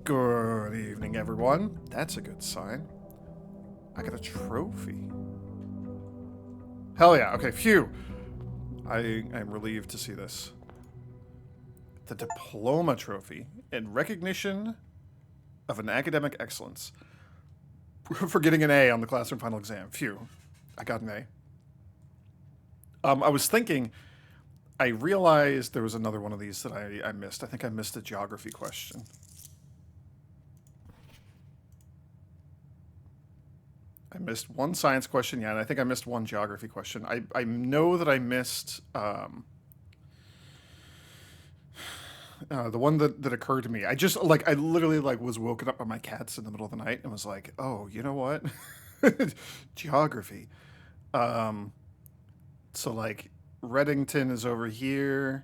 Good evening, everyone. That's a good sign. I got a trophy. Hell yeah. Okay, phew. I'm relieved to see this. The diploma trophy in recognition of an academic excellence for getting an A on the classroom final exam. Phew. I got an A. I was thinking, I realized there was another one of these that I missed. I think I missed a geography question. I missed one science question, yeah, and I think I missed one geography question. I know that I missed the one that occurred to me. I literally was woken up by my cats in the middle of the night and was like, oh, you know what? Geography. Um, so like Reddington is over here,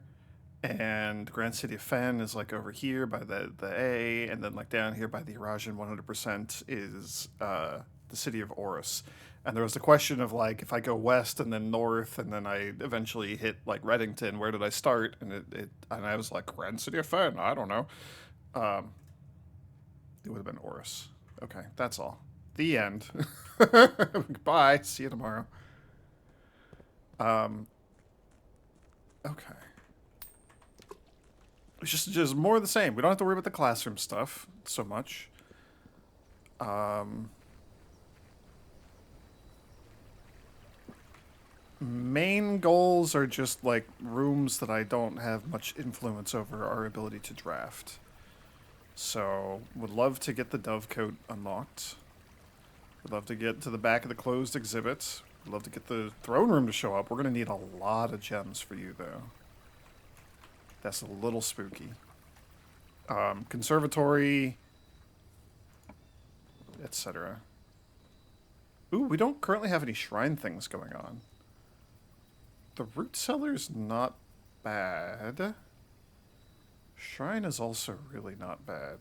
and Grand City of Fen is like over here by the A, and then like down here by the Eurasian 100% is the city of Oris. And there was the question of like if I go west and then north and then I eventually hit like Reddington, where did I start? And I was like Grand City of Fen. I don't know. Um, it would have been Oris. Okay, that's all. The end. Bye. See you tomorrow. Um, okay. It's just more of the same. We don't have to worry about the classroom stuff so much. Um, Main goals are just like rooms that I don't have much influence over our ability to draft. So, would love to get the Dovecote unlocked. Would love to get to the back of the closed exhibit. Would love to get the throne room to show up. We're going to need a lot of gems for you, though. That's a little spooky. Conservatory, etc. Ooh, we don't currently have any shrine things going on. The root cellar's not bad. Shrine is also really not bad.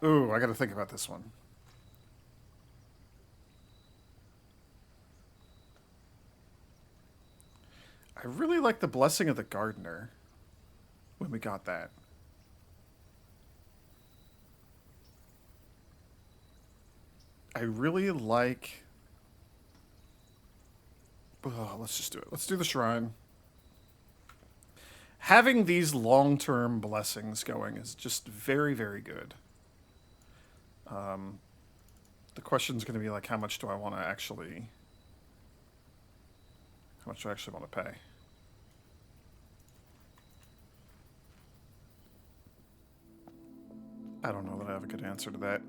Ooh, I gotta think about this one. I really like the Blessing of the Gardener when we got that. I really like... Oh, let's just do it. Let's do the shrine. Having these long-term blessings going is just very, very good. The question's going to be like, how much do I want to actually... How much do I actually want to pay? I don't know that I have a good answer to that.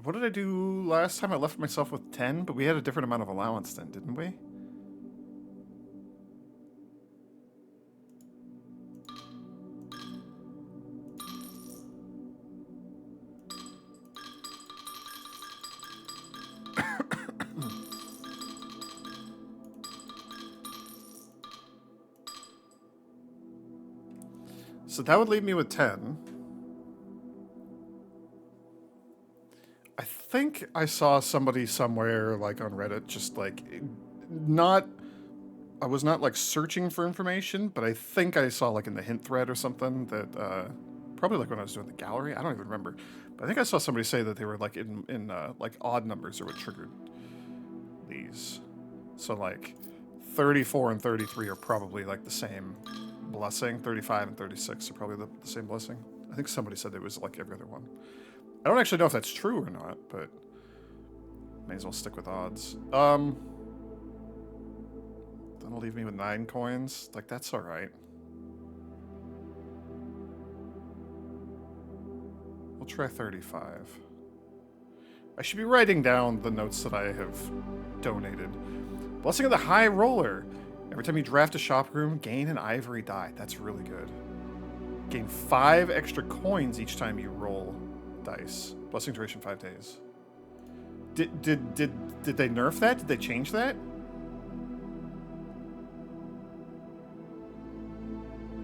What did I do last time? I left myself with 10, but we had a different amount of allowance then, didn't we? So that would leave me with 10. I think I saw somebody somewhere, like on Reddit, just like, not, I was not like searching for information, but I think I saw like in the hint thread or something that, probably like when I was doing the gallery, I don't even remember. But I think I saw somebody say that they were like in like odd numbers are what triggered these. So like 34 and 33 are probably like the same blessing. 35 and 36 are probably the same blessing. I think somebody said it was like every other one. I don't actually know if that's true or not, but may as well stick with odds. That'll leave me with 9 coins. Like, that's alright. We'll try 35. I should be writing down the notes that I have donated. Blessing of the High Roller. Every time you draft a shop room, gain an ivory die. That's really good. Gain 5 extra coins each time you roll dice. Blessing duration 5 days. Did they nerf that? Did they change that?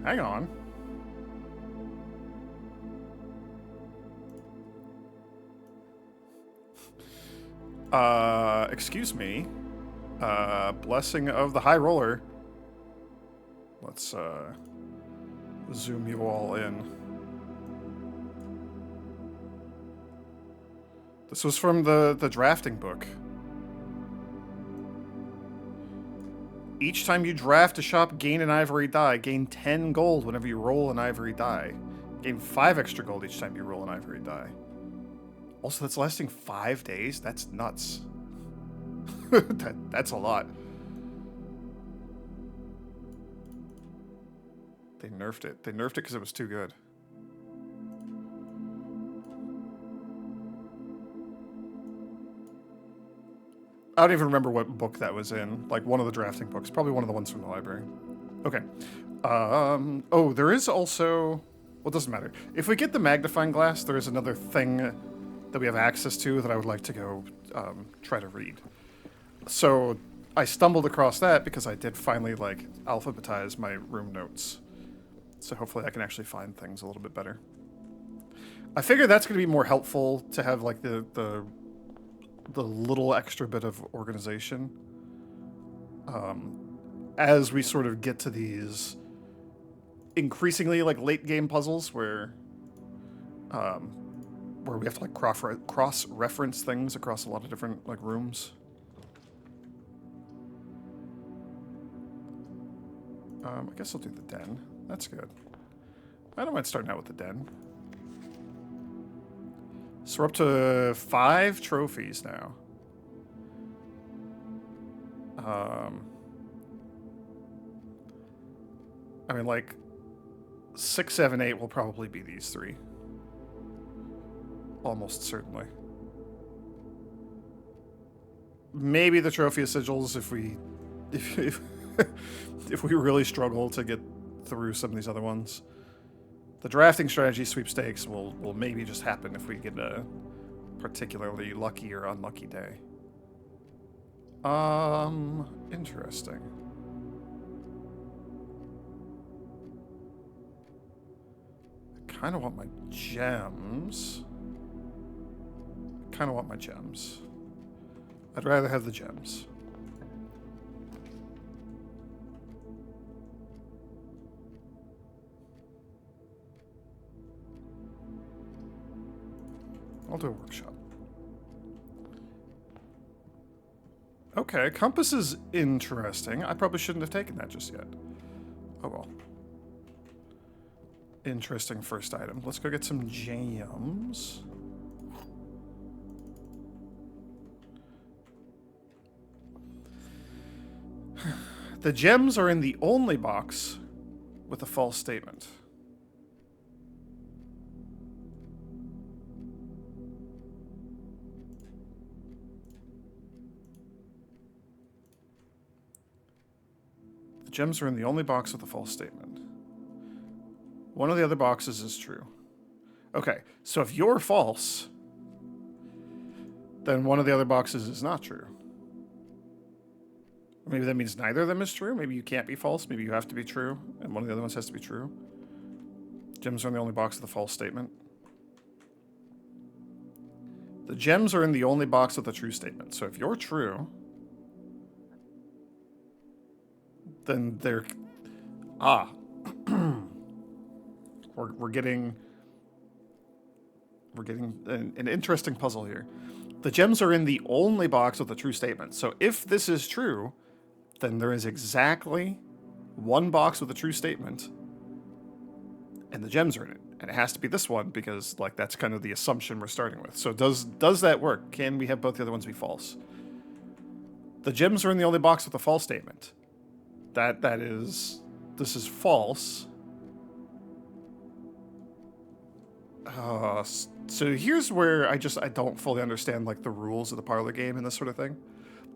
Hang on. Excuse me. Blessing of the High Roller. Let's, zoom you all in. This was from the drafting book. Each time you draft a shop, gain an ivory die. Gain 10 gold whenever you roll an ivory die. Gain 5 extra gold each time you roll an ivory die. Also, that's lasting 5 days? That's nuts. That's a lot. They nerfed it. They nerfed it because it was too good. I don't even remember what book that was in. Like, one of the drafting books. Probably one of the ones from the library. Okay. Oh, there is also... Well, it doesn't matter. If we get the magnifying glass, there is another thing that we have access to that I would like to go try to read. So, I stumbled across that because I did finally, like, alphabetize my room notes. So hopefully I can actually find things a little bit better. I figure that's going to be more helpful to have, like, the little extra bit of organization as we sort of get to these increasingly like late game puzzles where we have to like cross reference things across a lot of different like rooms. I guess I'll do the den. That's good. I don't mind starting out with the den. So we're up to 5 trophies now. I mean, like, 6, 7, 8 will probably be these 3. Almost certainly. Maybe the trophy of sigils if we really struggle to get through some of these other ones. The drafting strategy sweepstakes will maybe just happen if we get a particularly lucky or unlucky day. Interesting. I kind of want my gems. I'd rather have the gems. I'll do a workshop. Okay, compass is interesting. I probably shouldn't have taken that just yet. Oh well. Interesting first item. Let's go get some gems. The gems are in the only box with a false statement. The gems are in the only box with a false statement. One of the other boxes is true. Okay, so if you're false, then one of the other boxes is not true. Or maybe that means neither of them is true. Maybe you can't be false. Maybe you have to be true, and one of the other ones has to be true. Gems are in the only box with a false statement. The gems are in the only box with a true statement. So if you're true, then they're... Ah. We're getting an interesting puzzle here. The gems are in the only box with a true statement. So if this is true, then there is exactly one box with a true statement, and the gems are in it. And it has to be this one because, like, that's kind of the assumption we're starting with. So does that work? Can we have both the other ones be false? The gems are in the only box with a false statement. This is false. So here's where I don't fully understand, like, the rules of the parlor game and this sort of thing.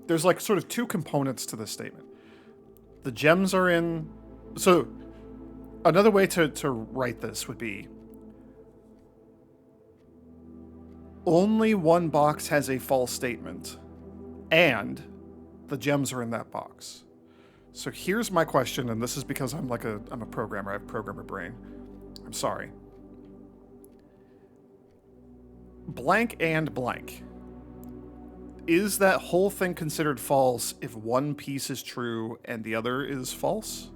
There's, like, sort of 2 components to this statement. The gems are in... So, another way to write this would be... Only one box has a false statement, and the gems are in that box. So here's my question, and this is because I'm a programmer. I have programmer brain. I'm sorry. Blank and blank. is that whole thing considered false if one piece is true and the other is false?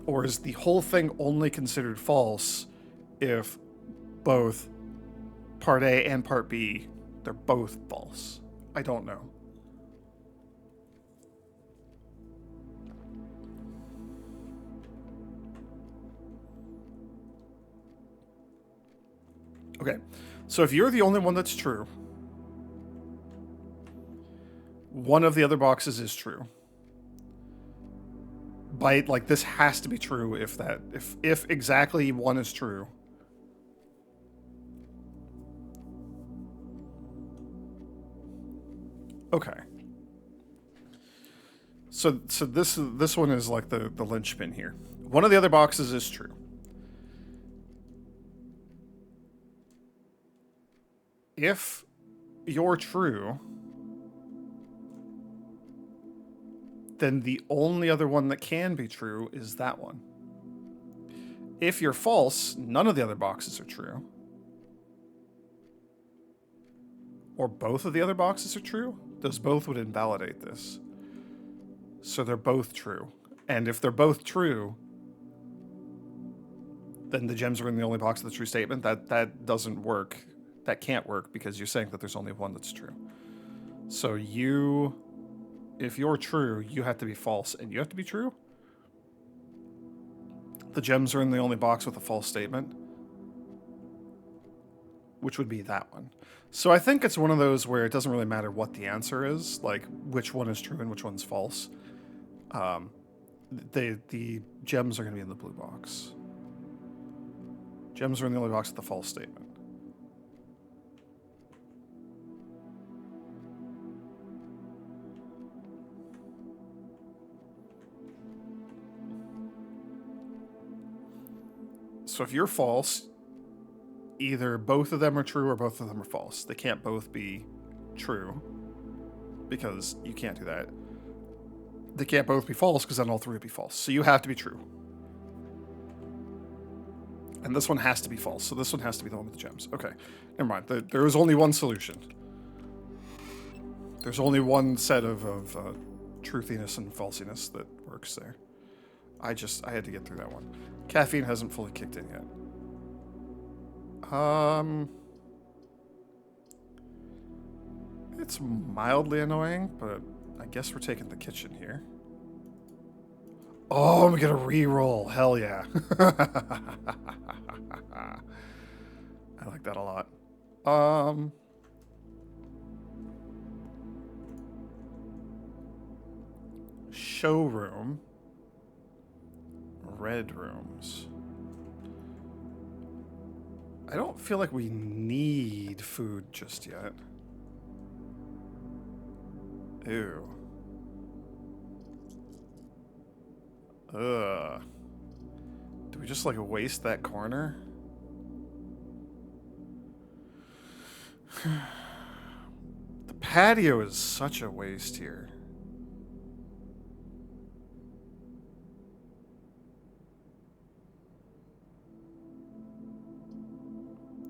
Or is the whole thing only considered false if both part A and part B, they're both false? I don't know. Okay, so if you're the only one that's true, one of the other boxes is true. By like, this has to be true if exactly one is true. Okay. So this one is like the linchpin here. One of the other boxes is true. If you're true, then the only other one that can be true is that one. If you're false, none of the other boxes are true. Or both of the other boxes are true? Those both would invalidate this. So they're both true. And if they're both true, then the gems are in the only box of the true statement. That doesn't work. That can't work because you're saying that there's only one that's true. So if you're true, you have to be false and you have to be true. The gems are in the only box with a false statement, which would be that one. So I think it's one of those where it doesn't really matter what the answer is, like which one is true and which one's false. The gems are going to be in the blue box. Gems are in the only box with the false statement. So if you're false, either both of them are true or both of them are false. They can't both be true because you can't do that. They can't both be false because then all three would be false. So you have to be true. And this one has to be false. So this one has to be the one with the gems. Okay, never mind. There is only one solution. There's only one set of truthiness and falsiness that works there. I had to get through that one. Caffeine hasn't fully kicked in yet. It's mildly annoying, but I guess we're taking the kitchen here. Oh, I'm gonna re-roll. Hell yeah. I like that a lot. Showroom. Red rooms. I don't feel like we need food just yet. Ew. Ugh. Do we just like waste that corner? The patio is such a waste here.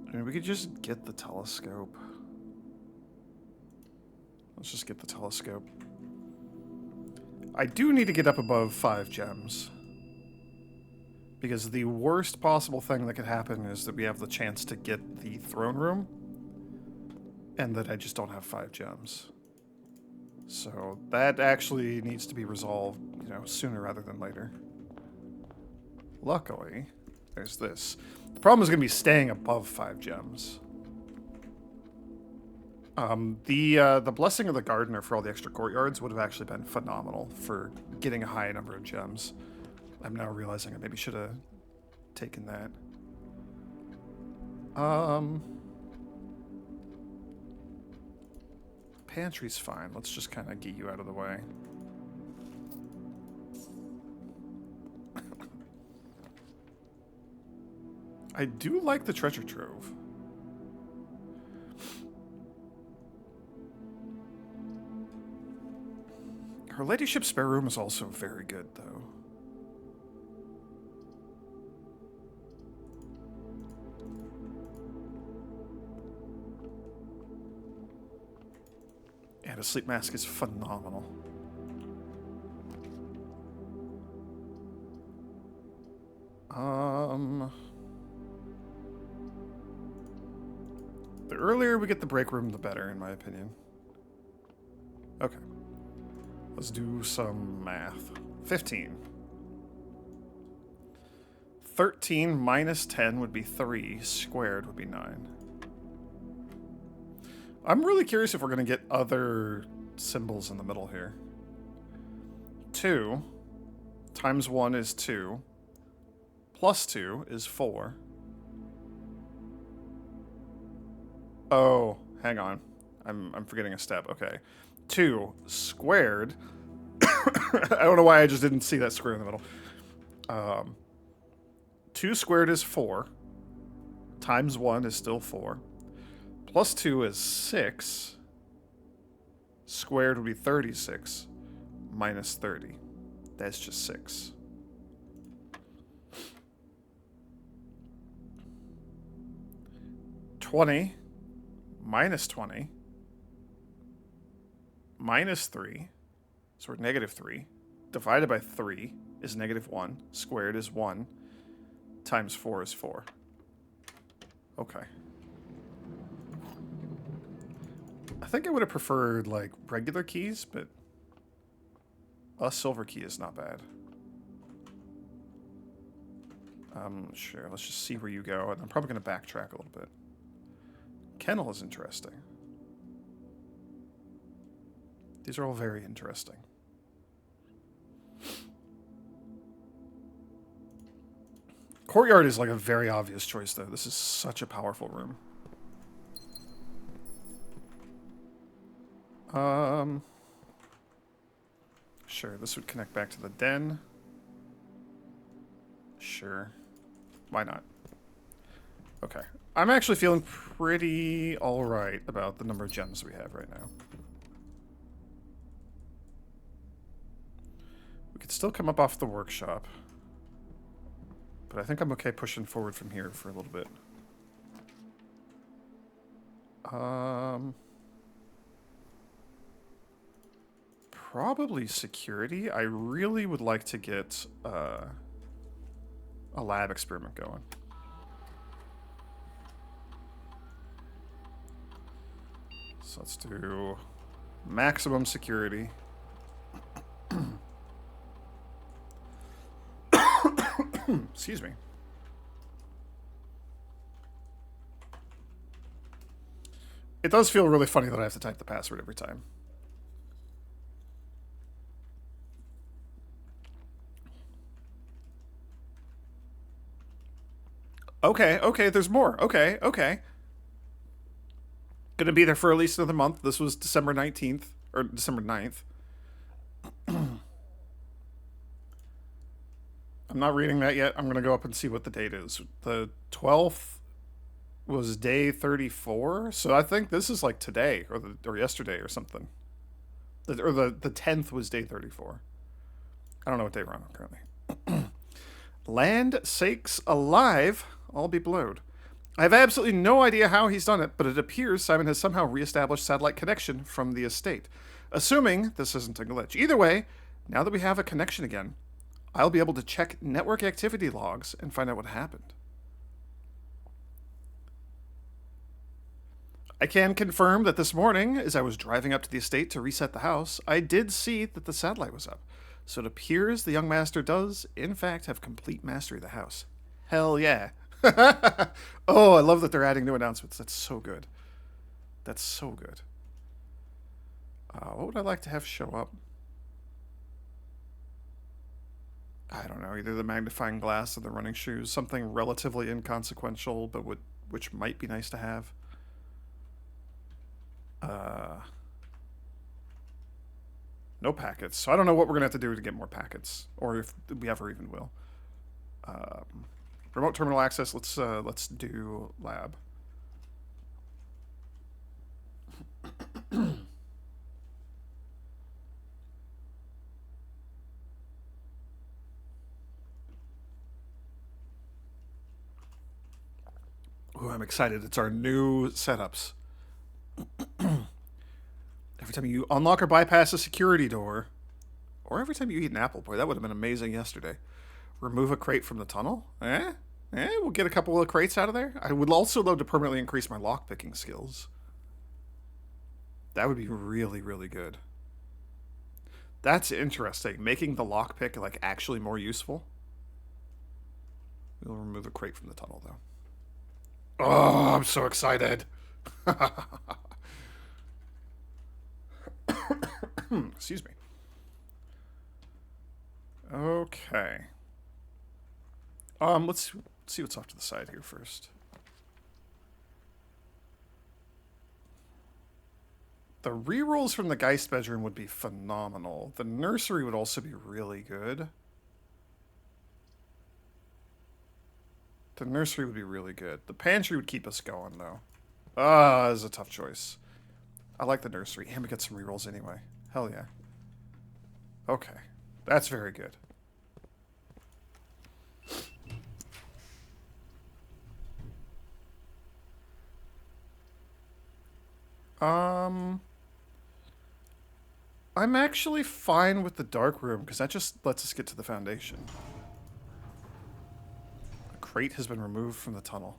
I mean, we could just get the telescope. Let's just get the telescope. I do need to get up above 5 gems. Because the worst possible thing that could happen is that we have the chance to get the throne room. And that I just don't have 5 gems. So that actually needs to be resolved, sooner rather than later. Luckily, there's this. The problem is going to be staying above 5 gems. The Blessing of the Gardener for all the extra courtyards would have actually been phenomenal for getting a high number of gems. I'm now realizing I maybe should have taken that. Pantry's fine. Let's just kind of get you out of the way. I do like the treasure trove. Her ladyship's spare room is also very good, though. And a sleep mask is phenomenal. The earlier we get the break room, the better, in my opinion. Okay. Let's do some math. 15. 13 minus 10 would be 3. Squared would be 9. I'm really curious if we're going to get other symbols in the middle here. 2 times 1 is 2. Plus 2 is 4. Oh, hang on. I'm forgetting a step. Okay. 2 squared. I don't know why I just didn't see that square in the middle. 2 squared is 4. Times 1 is still 4. Plus 2 is 6. Squared would be 36. Minus 30. That's just 6. $20 minus 20 minus 3, so we're negative 3, divided by 3 is negative 1, squared is 1, times 4 is 4. Okay. I think I would have preferred, like, regular keys, but a silver key is not bad. Sure, let's just see where you go, and I'm probably going to backtrack a little bit. Kennel is interesting. These are all very interesting. Courtyard is like a very obvious choice, though. This is such a powerful room. Sure, this would connect back to the den. Sure. Why not? Okay. I'm actually feeling pretty alright about the number of gems we have right now. We could still come up off the workshop. But I think I'm okay pushing forward from here for a little bit. Probably security. I really would like to get a lab experiment going. So let's do maximum security. Excuse me. It does feel really funny that I have to type the password every time. Okay, okay, there's more. Okay, okay. Gonna be there for at least another month. This was December 19th, or December 9th. I'm not reading that yet. I'm gonna go up and see what the date is. The 12th was day 34, so I think this is like today, or yesterday, or something. The 10th was day 34. I don't know what day we're on currently. Land sakes alive, I'll be blowed. I have absolutely no idea how he's done it, but it appears Simon has somehow reestablished satellite connection from the estate. Assuming this isn't a glitch. Either way, now that we have a connection again, I'll be able to check network activity logs and find out what happened. I can confirm that this morning, as I was driving up to the estate to reset the house, I did see that the satellite was up. So it appears the young master does, in fact, have complete mastery of the house. Hell yeah. Oh, I love that they're adding new announcements. That's so good. That's so good. What would I like to have show up? I don't know, either the magnifying glass or the running shoes. Something relatively inconsequential, but which might be nice to have. No packets. So I don't know what we're gonna have to do to get more packets, or if we ever even will. Remote terminal access. Let's do lab. Ooh, I'm excited. It's our new setups. Every time you unlock or bypass a security door, or every time you eat an apple. Boy, that would have been amazing yesterday. Remove a crate from the tunnel? We'll get a couple of crates out of there. I would also love to permanently increase my lockpicking skills. That would be really, really good. That's interesting. Making the lockpick, like, actually more useful. We'll remove the crate from the tunnel, though. Oh, I'm so excited. Excuse me. Okay. Let's see what's off to the side here first. The rerolls from the Geist bedroom would be phenomenal. The nursery would also be really good. The nursery would be really good. The pantry would keep us going, though. Ah, this is a tough choice. I like the nursery, and we get some rerolls anyway. Hell yeah. Okay. That's very good. I'm actually fine with the dark room, because that just lets us get to the foundation. A crate has been removed from the tunnel.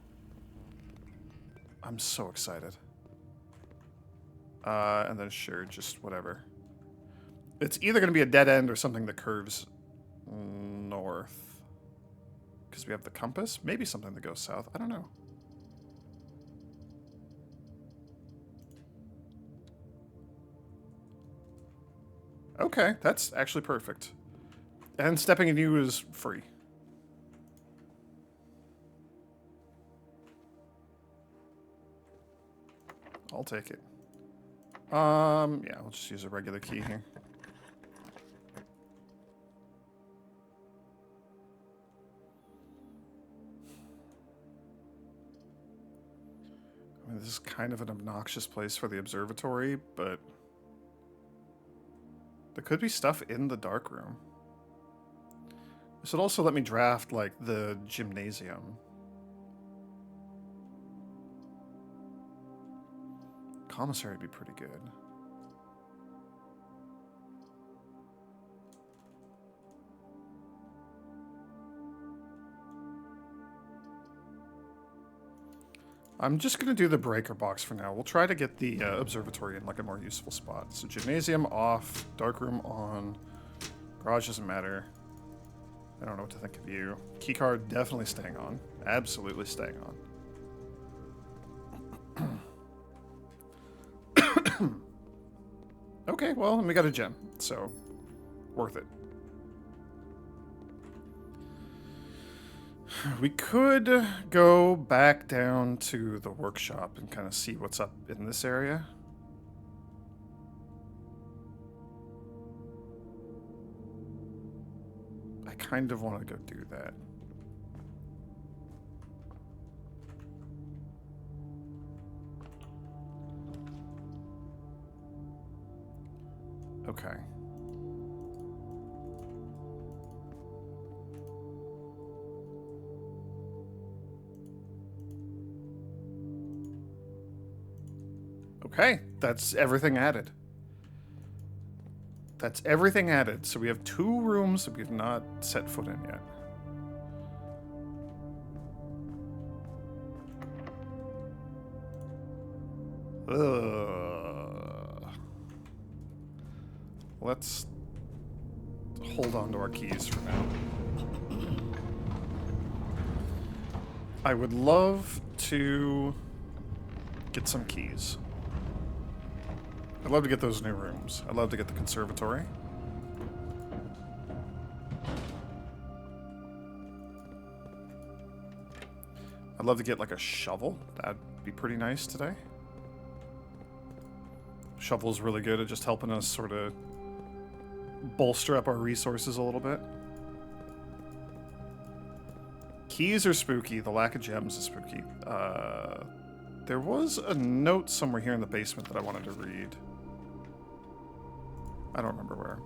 I'm so excited. And then sure, just whatever. It's either going to be a dead end or something that curves north. Because we have the compass? Maybe something that goes south. I don't know. Okay, that's actually perfect. And stepping in you is free. I'll take it. Yeah, we'll just use a regular key here. I mean, this is kind of an obnoxious place for the observatory, but there could be stuff in the dark room. This would also let me draft, like, the gymnasium. Commissary would be pretty good. I'm just going to do the breaker box for now. We'll try to get the observatory in like a more useful spot. So gymnasium off, darkroom on, garage doesn't matter. I don't know what to think of you. Keycard definitely staying on. Absolutely staying on. Okay, well, we got a gem, so worth it. We could go back down to the workshop and kind of see what's up in this area. I kind of want to go do that. Okay. Okay, that's everything added. That's everything added. So we have 2 rooms that we've not set foot in yet. Let's hold on to our keys for now. I would love to get some keys. I'd love to get those new rooms. I'd love to get the conservatory. I'd love to get like a shovel. That'd be pretty nice today. Shovel's really good at just helping us sort of bolster up our resources a little bit. Keys are spooky. The lack of gems is spooky. There was a note somewhere here in the basement that I wanted to read. I don't remember where.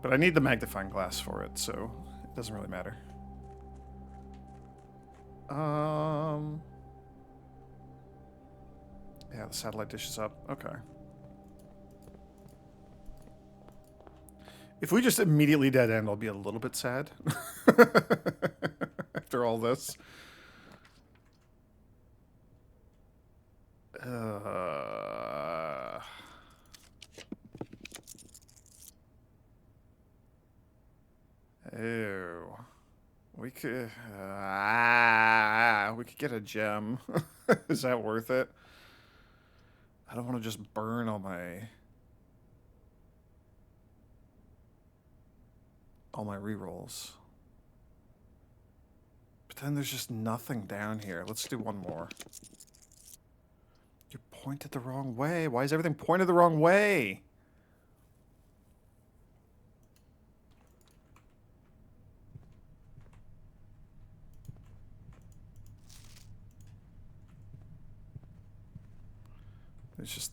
But I need the magnifying glass for it, so it doesn't really matter. Yeah, the satellite dish is up. Okay. If we just immediately dead end, I'll be a little bit sad. After all this. Ew. We could get a gem. Is that worth it? I don't want to just burn all my rerolls. But then there's just nothing down here. Let's do one more. You pointed the wrong way. Why is everything pointed the wrong way?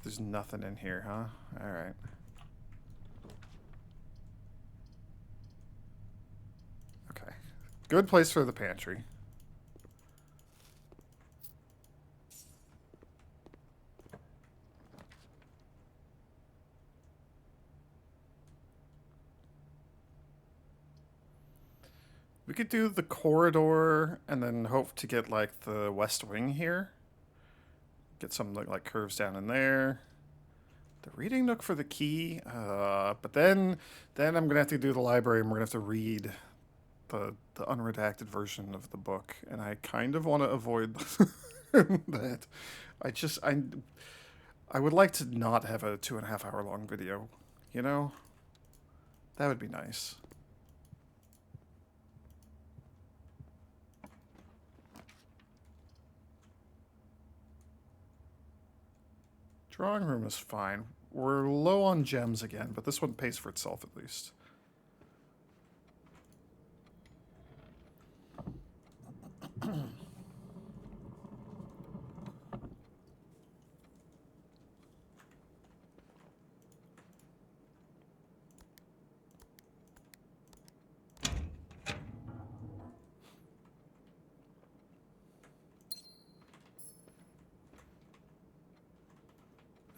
There's nothing in here, huh? Alright. Okay. Good place for the pantry. We could do the corridor and then hope to get, like, the west wing here. Get some, like curves down in there. The reading nook for the key. But then I'm going to have to do the library and we're going to have to read the unredacted version of the book. And I kind of want to avoid that. I would like to not have a 2.5 hour long video, you know? That would be nice. Drawing room is fine. We're low on gems again, but this one pays for itself at least.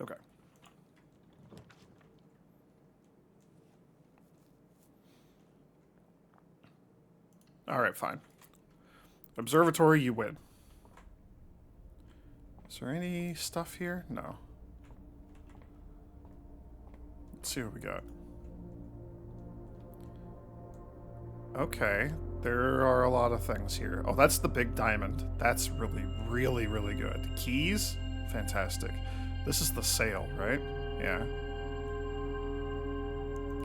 Okay. All right, fine. Observatory, you win. Is there any stuff here? No. Let's see what we got. Okay, there are a lot of things here. Oh, that's the big diamond. That's really, really, really good. Keys? Fantastic. This is the sail, right? Yeah.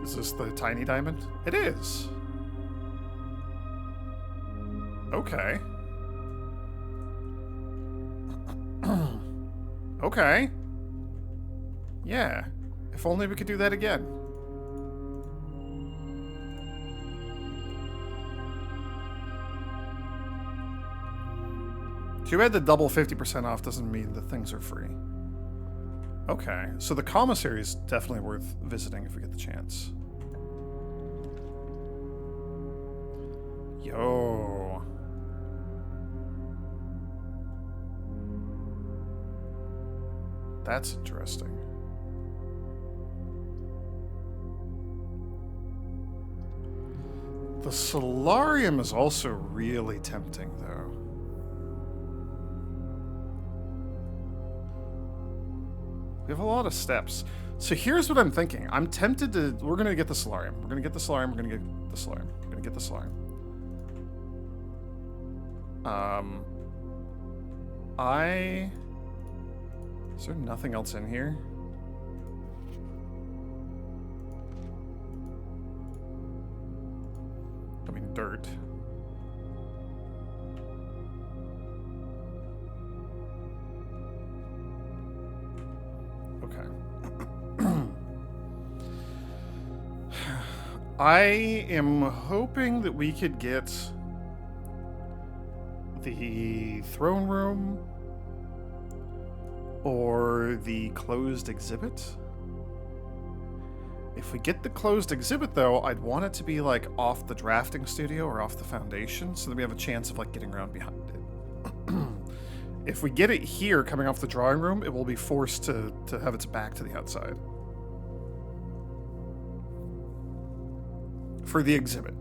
Is this the tiny diamond? It is. Okay. Okay. Yeah. If only we could do that again. Too bad the double 50% off doesn't mean the things are free. Okay, so the commissary is definitely worth visiting if we get the chance. Yo. That's interesting. The solarium is also really tempting, though. We have a lot of steps. So here's what I'm thinking. I'm tempted to... We're going to get the solarium. We're going to get the solarium. We're going to get the solarium. We're going to get the solarium. Is there nothing else in here? I mean, dirt. Okay. I am hoping that we could get the throne room or the closed exhibit. If we get the closed exhibit, though, I'd want it to be, like, off the drafting studio or off the foundation, so that we have a chance of, like, getting around behind it. If we get it here coming off the drawing room, it will be forced to have its back to the outside. For the exhibit.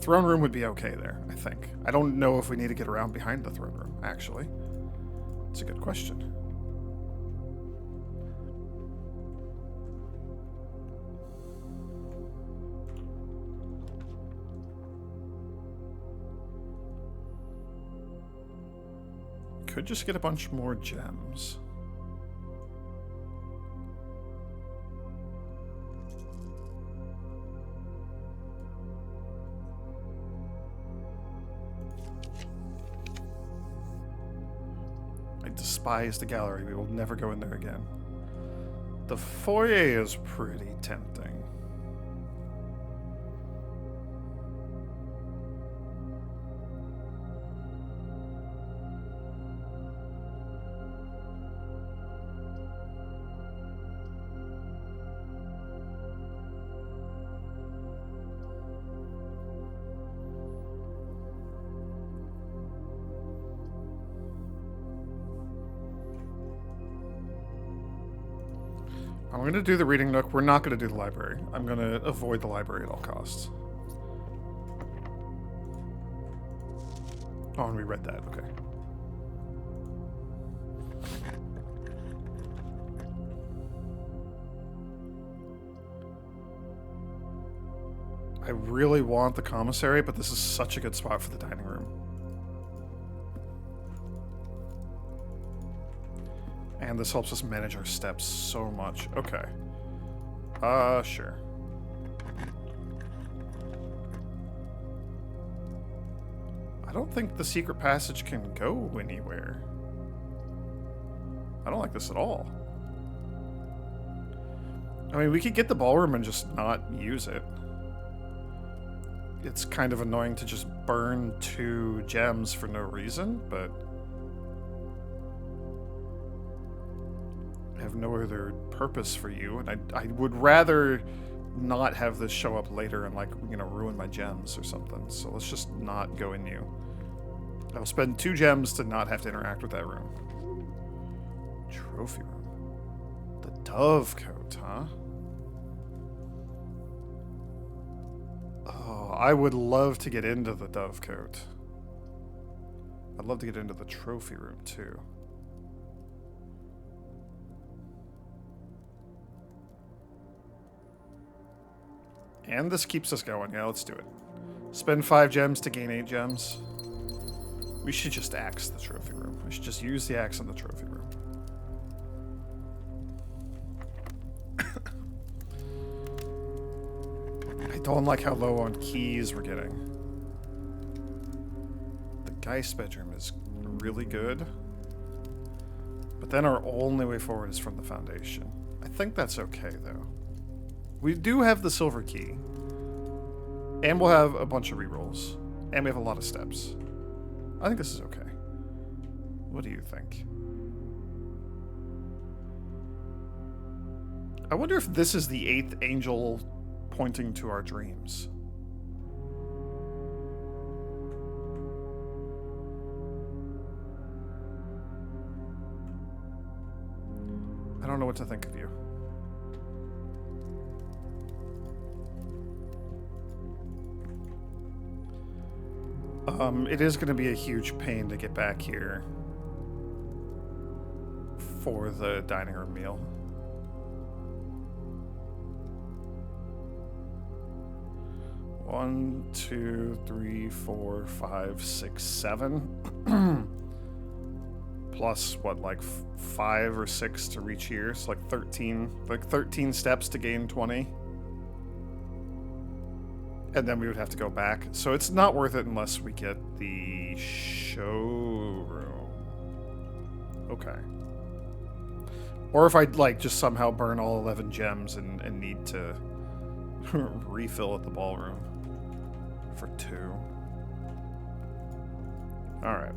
Throne room would be okay there, I think. I don't know if we need to get around behind the throne room, actually. It's a good question. Could just get a bunch more gems. I despise the gallery. We will never go in there again. The foyer is pretty tempting. I'm going to do the reading nook. We're not going to do the library. I'm going to avoid the library at all costs. Oh, and we read that. Okay. I really want the commissary, but this is such a good spot for the dining room. And this helps us manage our steps so much. Okay. Sure. I don't think the secret passage can go anywhere. I don't like this at all. I mean, we could get the ballroom and just not use it. It's kind of annoying to just burn 2 gems for no reason, but I have no other purpose for you, and I would rather not have this show up later and, like, you know, ruin my gems or something. So let's just not go in you. I'll spend 2 gems to not have to interact with that room. Trophy room. The Dovecote, huh? Oh, I would love to get into the Dovecote. I'd love to get into the trophy room, too. And this keeps us going. Yeah, let's do it. Spend 5 gems to gain 8 gems. We should just axe the trophy room. We should just use the axe in the trophy room. I don't like how low on keys we're getting. The Geist bedroom is really good. But then our only way forward is from the foundation. I think that's okay, though. We do have the silver key. And we'll have a bunch of rerolls. And we have a lot of steps. I think this is okay. What do you think? I wonder if this is the 8th angel pointing to our dreams. I don't know what to think of you. It is going to be a huge pain to get back here for the dining room meal. One, 2, 3, 4, 5, 6, 7. Plus, what, like 5 or 6 to reach here? So like 13 steps to gain 20. And then we would have to go back. So it's not worth it unless we get the showroom. Okay. Or if I'd like just somehow burn all 11 gems and need to refill at the ballroom for 2. Alright.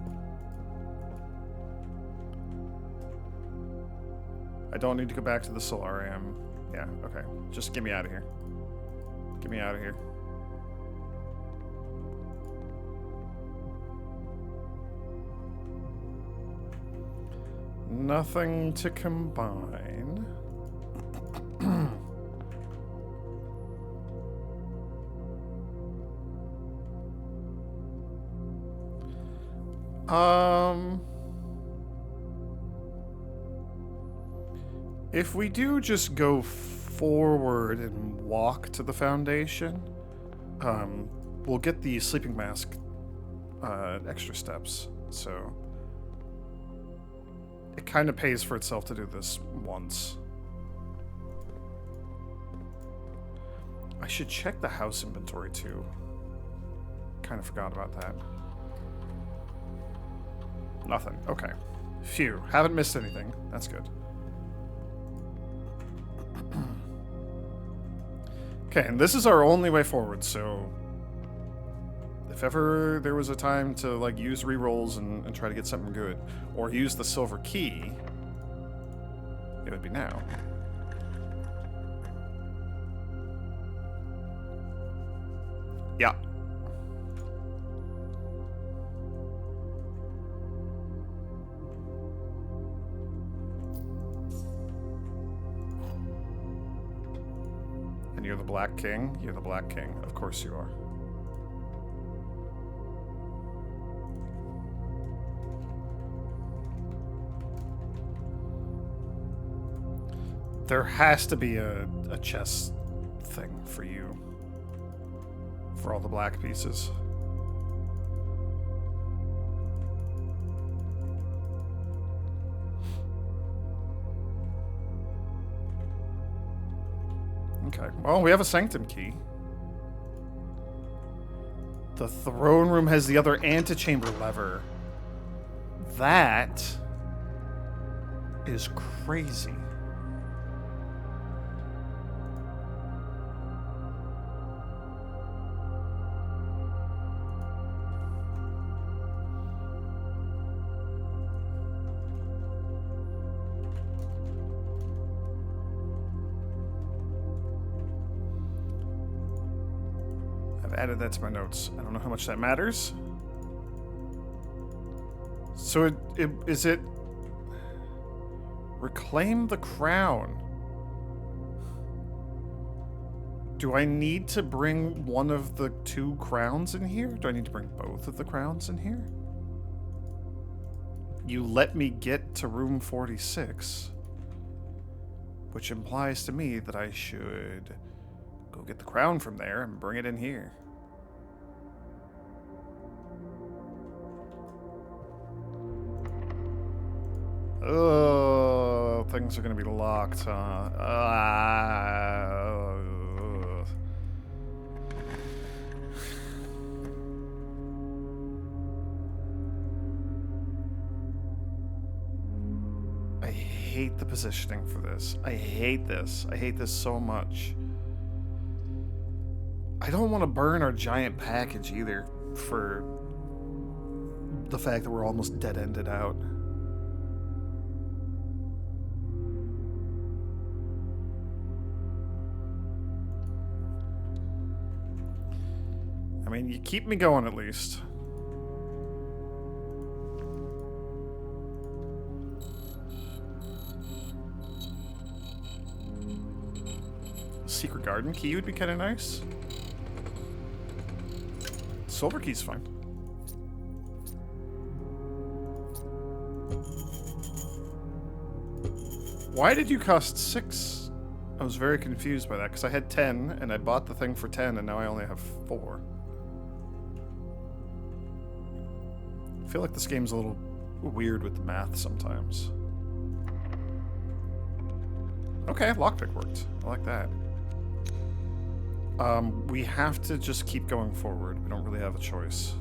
I don't need to go back to the solarium. Yeah, okay. Just get me out of here. Get me out of here. Nothing to combine. If we do just go forward and walk to the foundation, we'll get the sleeping mask extra steps, so it kind of pays for itself to do this once. I should check the house inventory too. Kind of forgot about that. Nothing. Okay. Phew. Haven't missed anything. That's good. Okay, and this is our only way forward, so if ever there was a time to like use rerolls and try to get something good, or use the silver key, it would be now. Yeah. And you're the Black King? You're the Black King. Of course you are. There has to be a chest thing for you. For all the black pieces. Okay, well, we have a sanctum key. The throne room has the other antechamber lever. That is crazy. Added that to my notes. I don't know how much that matters. So is it reclaim the crown? Do I need to bring one of the two crowns in here? Do I need to bring both of the crowns in here? You let me get to room 46, which implies to me that I should go get the crown from there and bring it in here. Oh, things are gonna be locked, huh? I hate the positioning for this. I hate this. I hate this so much. I don't want to burn our giant package either for the fact that we're almost dead-ended out. I mean, you keep me going at least. Secret garden key would be kind of nice. Silver key's fine. Why did you cost 6? I was very confused by that, because I had 10, and I bought the thing for 10, and now I only have 4. I feel like this game's a little weird with the math sometimes. Okay, lockpick worked. I like that. We have to just keep going forward. We don't really have a choice.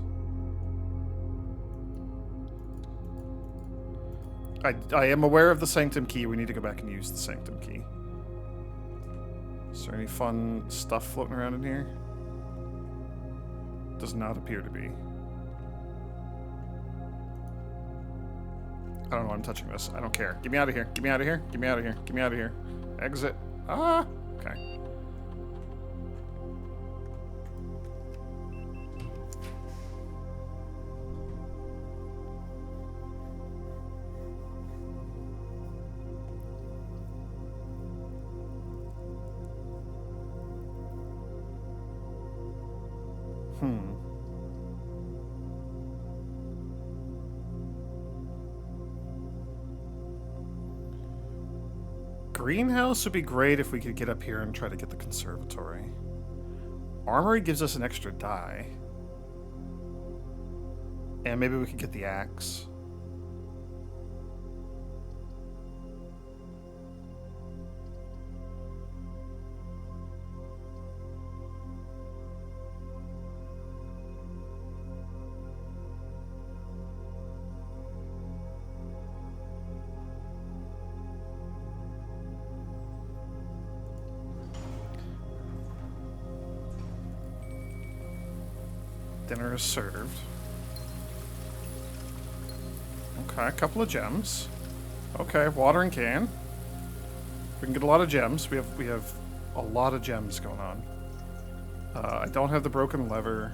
I am aware of the sanctum key. We need to go back and use the sanctum key. Is there any fun stuff floating around in here? Does not appear to be. I don't know, I'm touching this. I don't care. Get me out of here. Get me out of here. Get me out of here. Get me out of here. Exit. Ah! Okay. Hmm. Greenhouse would be great if we could get up here and try to get the conservatory. Armory gives us an extra die. And maybe we could get the axe. Dinner is served. Okay, a couple of gems. Okay, watering can. We can get a lot of gems. We have a lot of gems going on. I don't have the broken lever.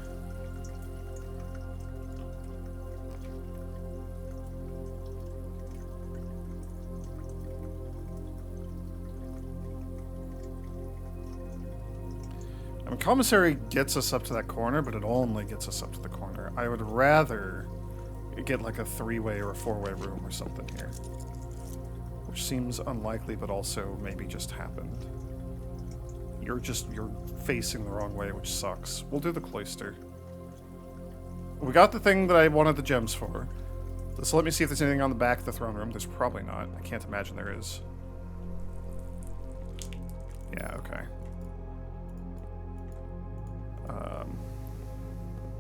I mean, commissary gets us up to that corner, but it only gets us up to the corner. I would rather get like a 3-way or a 4-way room or something here. Which seems unlikely, but also maybe just happened. You're facing the wrong way, which sucks. We'll do the cloister. We got the thing that I wanted the gems for. So let me see if there's anything on the back of the throne room. There's probably not. I can't imagine there is. Yeah, okay.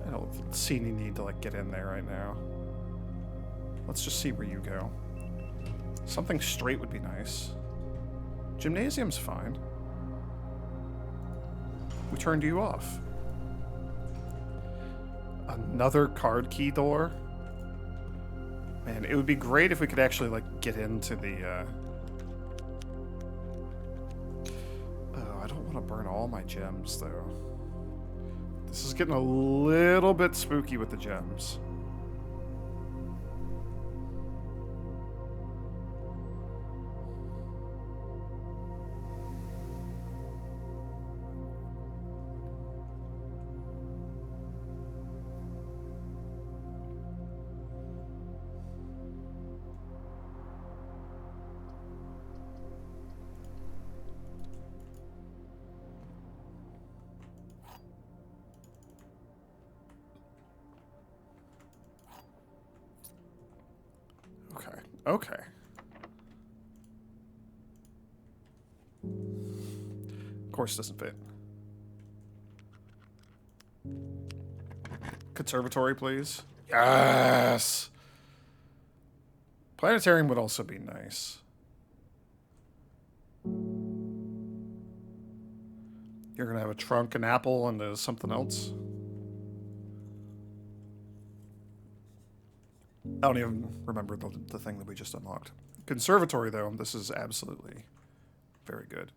I don't see any need to like get in there right now. Let's just see where you go. Something straight would be nice. Gymnasium's fine. We turned you off. Another card key door? Man, it would be great if we could actually, like, get into the, Oh, I don't want to burn all my gems, though. This is getting a little bit spooky with the gems. Okay. Of course it doesn't fit. Conservatory, please. Yes! Planetarium would also be nice. You're gonna have a trunk, an apple, and something else. I don't even remember the thing that we just unlocked. Conservatory, though, this is absolutely very good.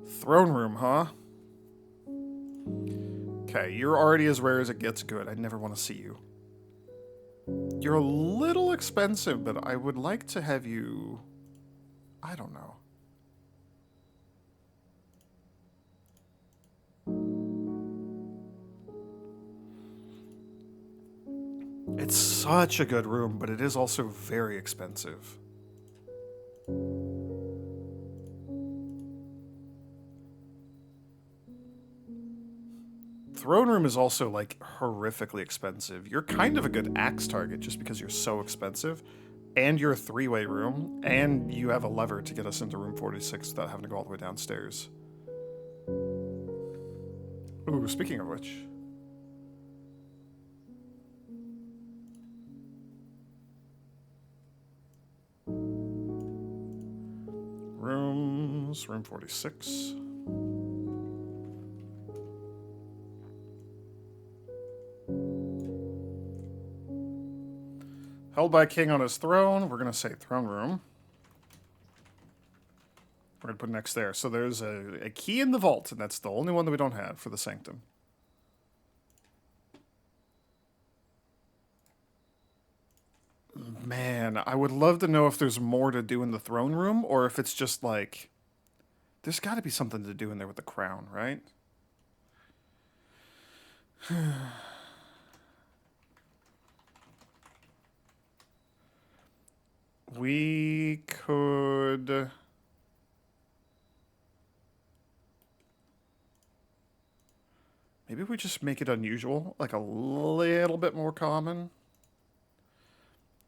Throne room, huh? Okay, you're already as rare as it gets good. I never want to see you. You're a little expensive, but I would like to have you... I don't know. It's such a good room, but it is also very expensive. Throne room is also, like, horrifically expensive. You're kind of a good axe target just because you're so expensive. And you're a 3-way room, and you have a lever to get us into room 46 without having to go all the way downstairs. Ooh, speaking of which... room 46. Held by a king on his throne. We're going to say throne room. We're going to put next there. So there's a key in the vault, and that's the only one that we don't have for the sanctum. Man, I would love to know if there's more to do in the throne room, or if it's just like... There's got to be something to do in there with the crown, right? We could... Maybe we just make it unusual, like a little bit more common.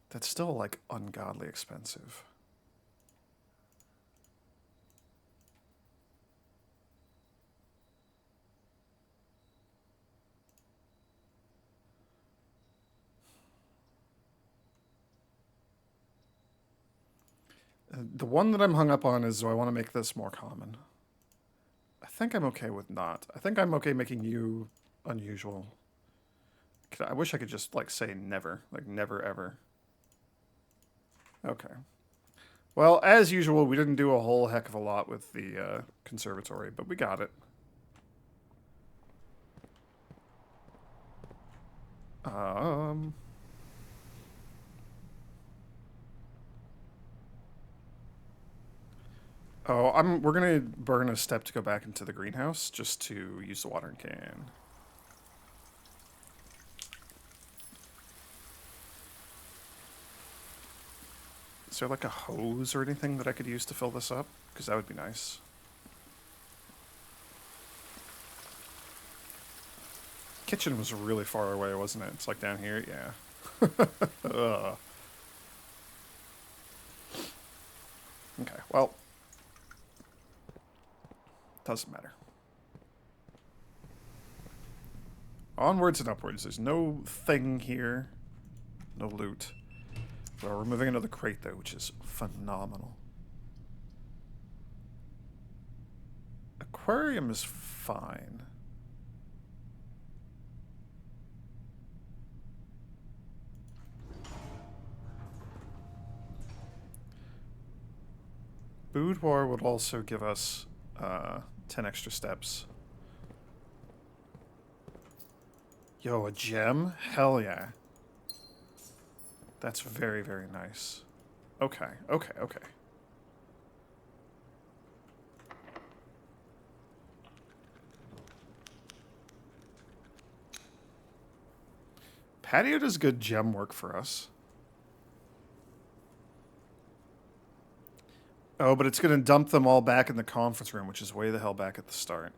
That's still, like, ungodly expensive. The one that I'm hung up on is, do I want to make this more common? I think I'm okay with not. I think I'm okay making you unusual. I wish I could just, like, say never. Like, never, ever. Okay. Well, as usual, we didn't do a whole heck of a lot with the conservatory, but we got it. Um... Oh, we're gonna burn a step to go back into the greenhouse just to use the watering can. Is there like a hose or anything that I could use to fill this up? Because that would be nice. Kitchen was really far away, wasn't it? It's like down here, yeah. Ugh. Okay, well, doesn't matter. Onwards and upwards. There's no thing here. No loot. Well, we're moving another crate, though, which is phenomenal. Aquarium is fine. Boudoir would also give us 10 extra steps. Yo, a gem? Hell yeah. That's very, very nice. Okay, okay, okay. Patio does good gem work for us. Oh, but it's going to dump them all back in the conference room, which is way the hell back at the start.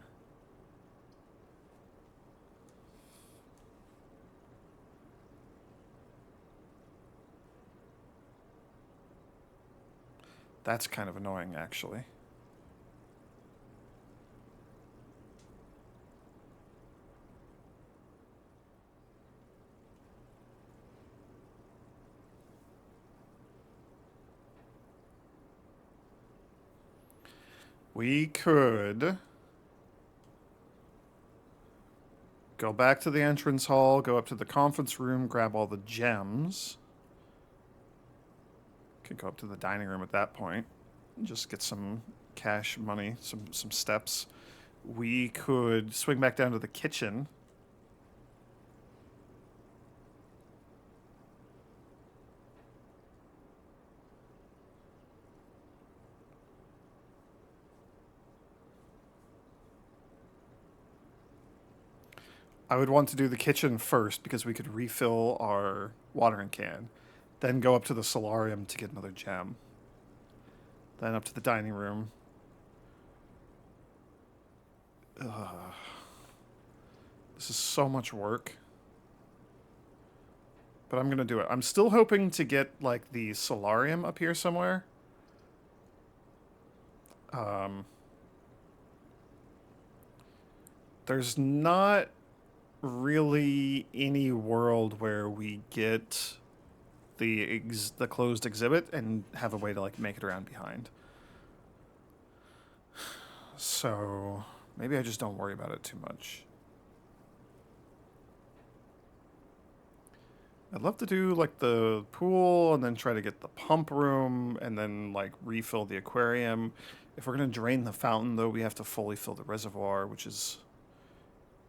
That's kind of annoying, actually. We could go back to the entrance hall, go up to the conference room, grab all the gems. Could go up to the dining room at that point. Just get some cash money, some steps. We could swing back down to the kitchen. I would want to do the kitchen first because we could refill our watering can. Then go up to the solarium to get another gem. Then up to the dining room. Ugh. This is so much work. But I'm going to do it. I'm still hoping to get, like, the solarium up here somewhere. There's not really any world where we get the closed exhibit and have a way to, like, make it around behind. So maybe I just don't worry about it too much. I'd love to do, like, the pool and then try to get the pump room and then, like, refill the aquarium. If we're going to drain the fountain, though, we have to fully fill the reservoir, which is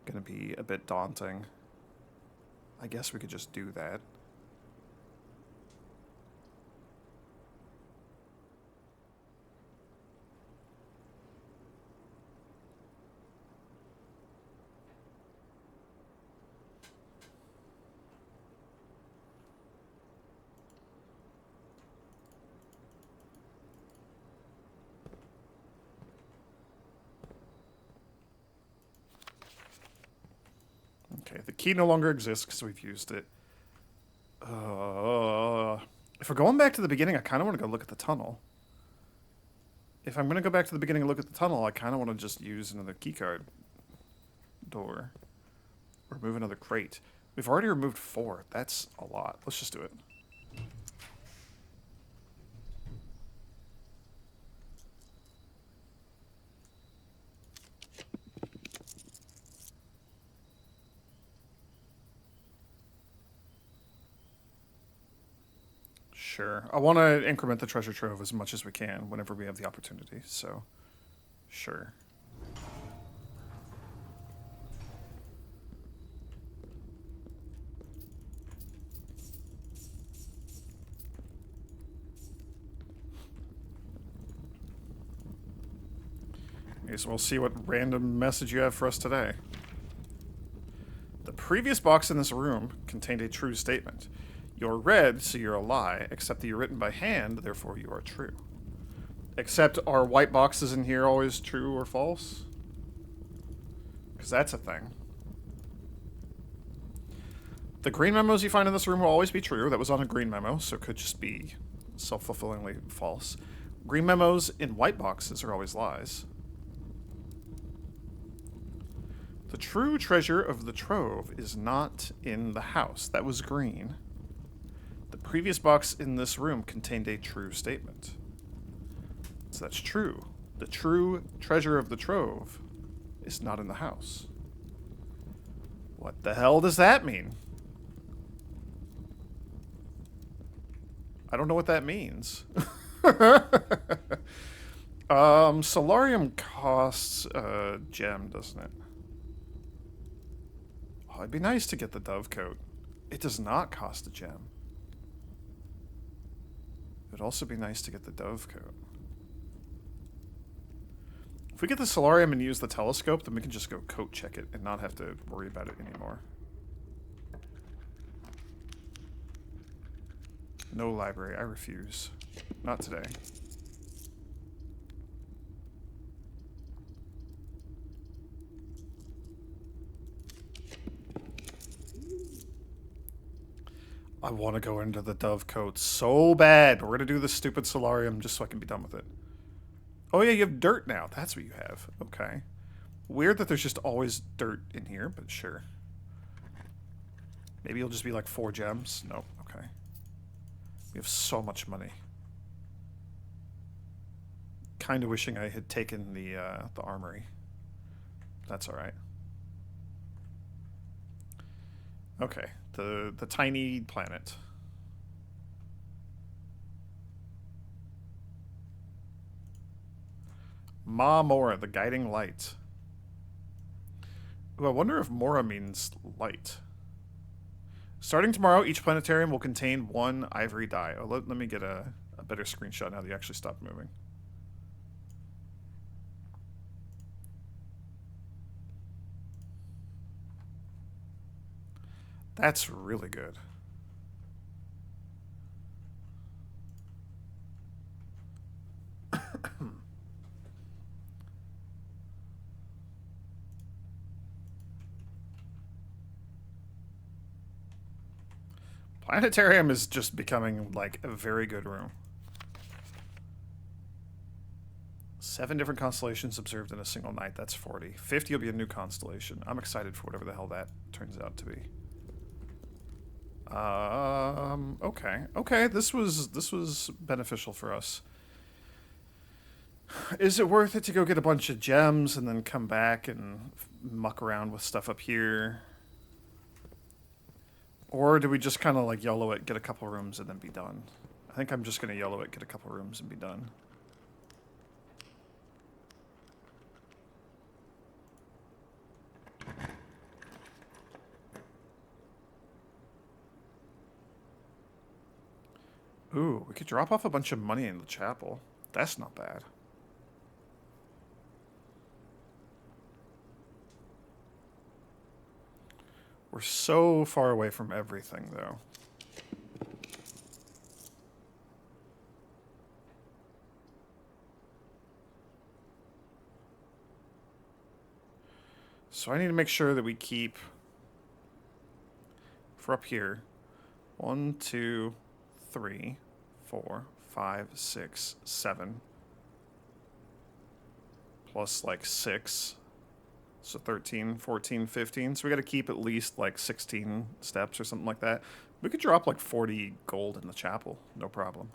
going to be a bit daunting. I guess we could just do that. Okay, the key no longer exists because we've used it. If we're going back to the beginning, I kind of want to go look at the tunnel. If I'm going to go back to the beginning and look at the tunnel, I kind of want to just use another keycard door. Remove another crate. We've already removed 4. That's a lot. Let's just do it. Sure. I want to increment the treasure trove as much as we can whenever we have the opportunity, so sure. Okay, so we'll see what random message you have for us today. The previous box in this room contained a true statement. You're red, so you're a lie, except that you're written by hand, therefore you are true. Except, are white boxes in here always true or false? Because that's a thing. The green memos you find in this room will always be true. That was on a green memo, so it could just be self-fulfillingly false. Green memos in white boxes are always lies. The true treasure of the trove is not in the house. That was green. The previous box in this room contained a true statement. So that's true. The true treasure of the trove is not in the house. What the hell does that mean? I don't know what that means. Solarium costs a gem, doesn't it? Oh, it'd be nice to get the dove coat. It does not cost a gem. It'd also be nice to get the dove coat. If we get the solarium and use the telescope, then we can just go coat check it and not have to worry about it anymore. No library. I refuse. Not today. I want to go into the dove coat so bad. We're going to do the stupid solarium just so I can be done with it. Oh yeah, you have dirt now. That's what you have. Okay. Weird that there's just always dirt in here, but sure. Maybe it'll just be like 4 gems. Nope. Okay. We have so much money. Kind of wishing I had taken the armory. That's all right. Okay. The tiny planet. Ma Mora, the guiding light. Ooh, I wonder if Mora means light. Starting tomorrow, each planetarium will contain 1 ivory die. Oh, let me get a better screenshot now that you actually stopped moving. That's really good. Planetarium is just becoming like a very good room. 7 different constellations observed in a single night. That's 40. 50 will be a new constellation. I'm excited for whatever the hell that turns out to be. Okay. Okay, this was beneficial for us. Is it worth it to go get a bunch of gems and then come back and muck around with stuff up here? Or do we just kind of like YOLO it, get a couple rooms, and then be done? I think I'm just going to YOLO it, get a couple rooms, and be done. Ooh, we could drop off a bunch of money in the chapel. That's not bad. We're so far away from everything, though. So I need to make sure that we keep for up here. 1, 2, 3, 4, 5, 6, 7. Plus like 6. So 13, 14, 15. So we got to keep at least like 16 steps or something like that. We could drop like 40 gold in the chapel. No problem.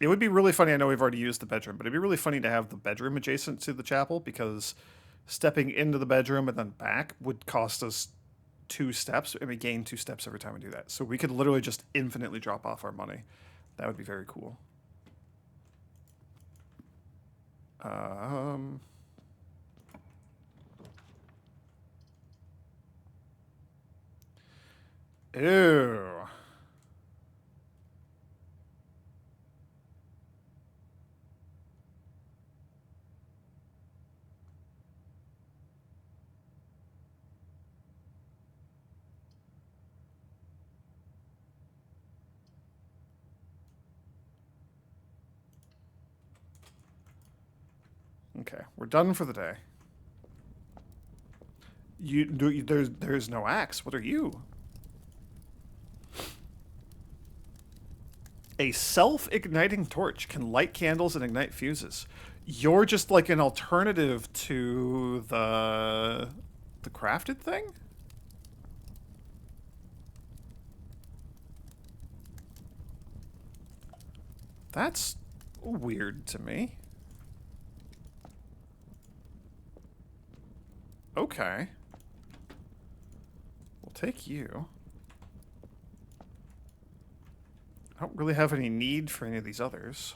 It would be really funny. I know we've already used the bedroom, but it'd be really funny to have the bedroom adjacent to the chapel because stepping into the bedroom and then back would cost us 2 steps, and we gain 2 steps every time we do that. So we could literally just infinitely drop off our money. That would be very cool. Ew. Okay, we're done for the day. There's no axe. What are you? A self-igniting torch can light candles and ignite fuses. You're just like an alternative to the crafted thing? That's weird to me. Okay. We'll take you. I don't really have any need for any of these others.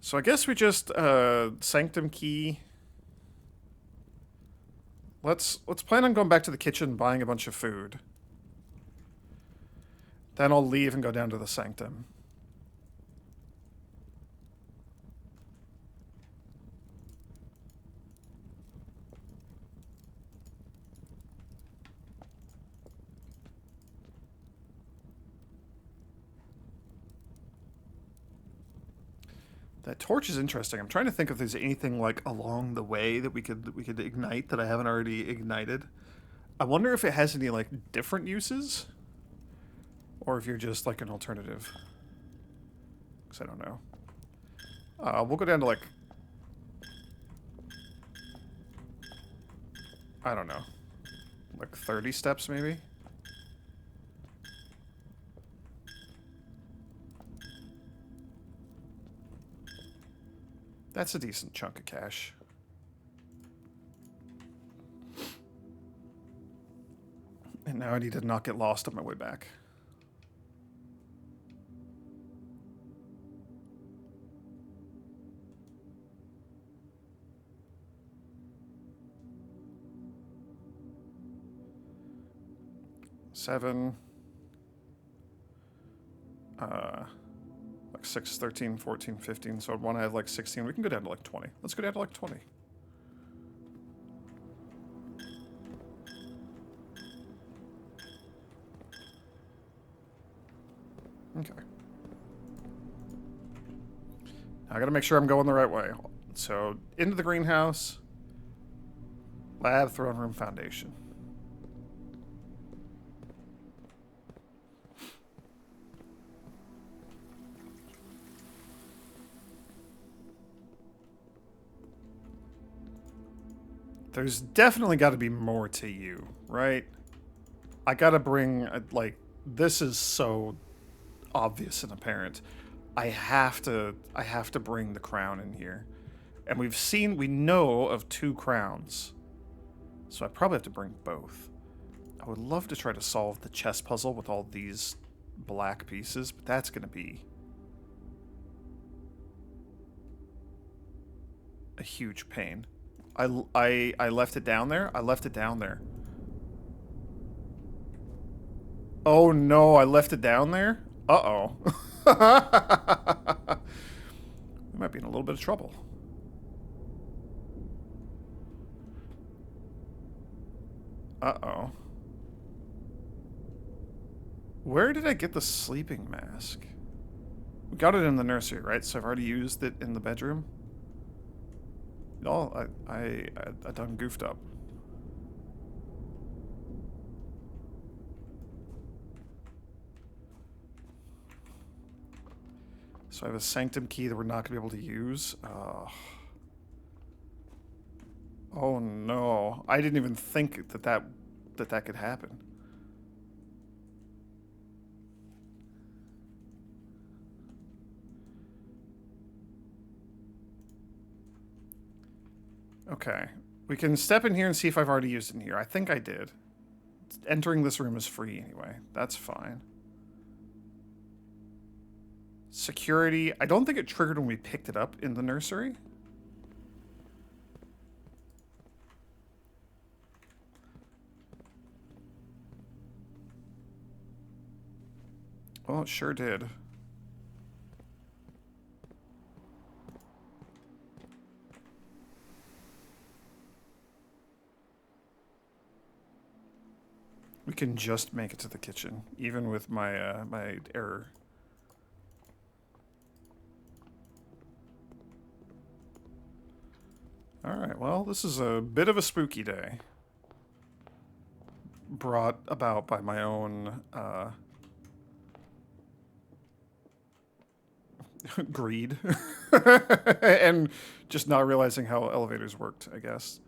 So I guess we just sanctum key. Let's plan on going back to the kitchen, buying a bunch of food. Then I'll leave and go down to the sanctum. That torch is interesting. I'm trying to think if there's anything like along the way that we could ignite that I haven't already ignited. I wonder if it has any like different uses, or if you're just like an alternative. Because I don't know. We'll go down to like, I don't know, like 30 steps maybe. That's a decent chunk of cash. And now I need to not get lost on my way back. Seven. Like 6, 13, 14, 15. So I'd want to have like 16. We can go down to like 20. Let's go down to like 20. Okay. Now I gotta make sure I'm going the right way. So, into the greenhouse. Lab, throne room, foundation. There's definitely got to be more to you, right? I gotta bring, like, this is so obvious and apparent. I have to bring the crown in here. And we know of 2 crowns. So I probably have to bring both. I would love to try to solve the chess puzzle with all these black pieces, but that's gonna be a huge pain. I left it down there? I left it down there. Oh no, I left it down there? Uh-oh. We might be in a little bit of trouble. Uh-oh. Where did I get the sleeping mask? We got it in the nursery, right? So I've already used it in the bedroom. Oh, I done goofed up. So I have a sanctum key that we're not going to be able to use. Oh no. I didn't even think that could happen. Okay. We can step in here and see if I've already used it in here. I think I did. Entering this room is free anyway. That's fine. Security. I don't think it triggered when we picked it up in the nursery. Well, it sure did. We can just make it to the kitchen, even with my my error. Alright, well, this is a bit of a spooky day. Brought about by my own, greed. And just not realizing how elevators worked, I guess.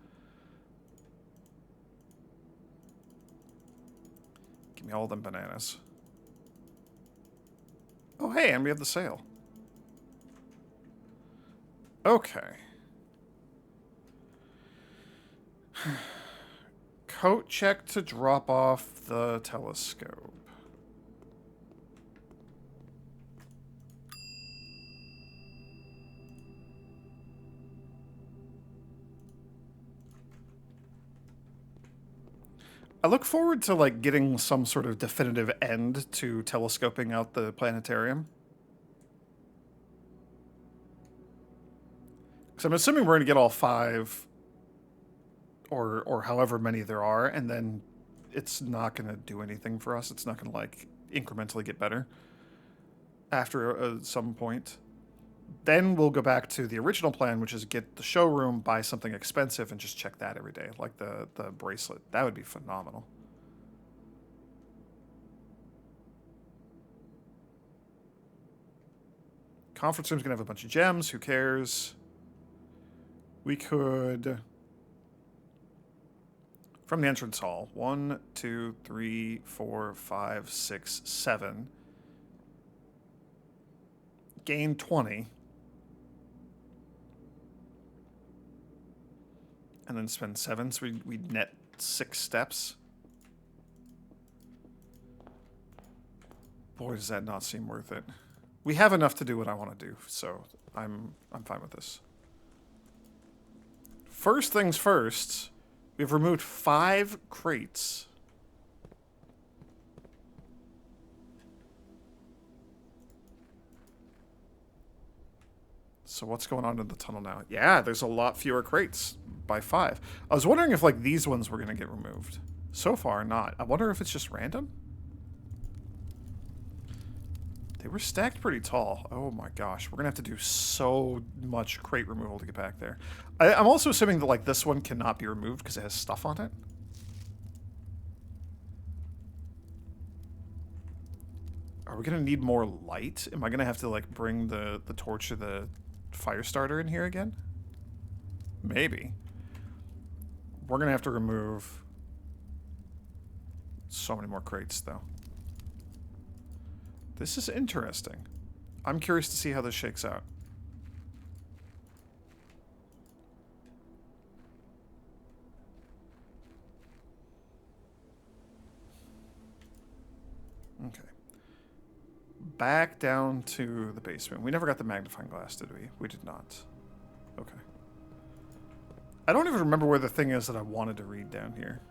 Give me all them bananas. Oh, hey, and we have the sale. Okay. Coat check to drop off the telescope. I look forward to, like, getting some sort of definitive end to telescoping out the planetarium. Because I'm assuming we're going to get all 5, or however many there are, and then it's not going to do anything for us. It's not going to, like, incrementally get better after some point. Then we'll go back to the original plan, which is get the showroom, buy something expensive, and just check that every day, like the bracelet. That would be phenomenal. Conference room's gonna have a bunch of gems. Who cares? We could, from the entrance hall, 1, 2, 3, 4, 5, 6, 7. Gain 20. And then spend 7, so we net 6 steps. Boy, does that not seem worth it. We have enough to do what I want to do, so I'm fine with this. First things first, we've removed 5 crates. So what's going on in the tunnel now? Yeah, there's a lot fewer crates by 5. I was wondering if, like, these ones were going to get removed. So far, not. I wonder if it's just random? They were stacked pretty tall. Oh my gosh, we're going to have to do so much crate removal to get back there. I'm also assuming that, like, this one cannot be removed because it has stuff on it. Are we going to need more light? Am I going to have to, like, bring the torch or the fire starter in here again? Maybe. We're going to have to remove so many more crates, though. This is interesting. I'm curious to see how this shakes out. Okay. Back down to the basement. We never got the magnifying glass, did we? We did not. Okay. I don't even remember where the thing is that I wanted to read down here.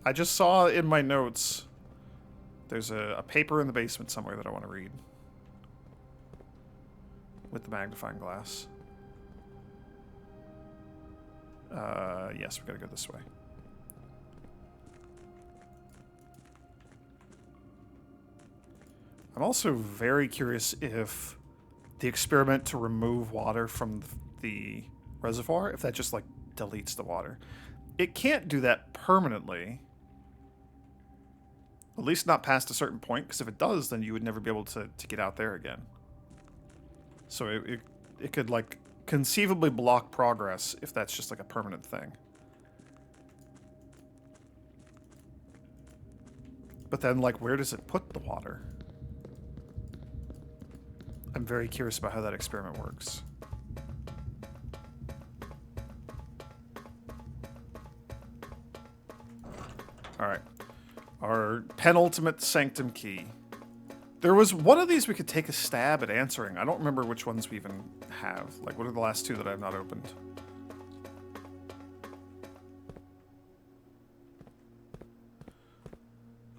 I just saw in my notes there's a paper in the basement somewhere that I want to read. With the magnifying glass. Yes, we gotta go this way. I'm also very curious if the experiment to remove water from the reservoir, if that just like deletes the water. It can't do that permanently. At least not past a certain point, because if it does, then you would never be able to get out there again. So it could like conceivably block progress if that's just like a permanent thing. But then like where does it put the water? I'm very curious about how that experiment works. Alright. Our penultimate sanctum key. There was one of these we could take a stab at answering. I don't remember which ones we even have. Like, what are the last two that I have not opened?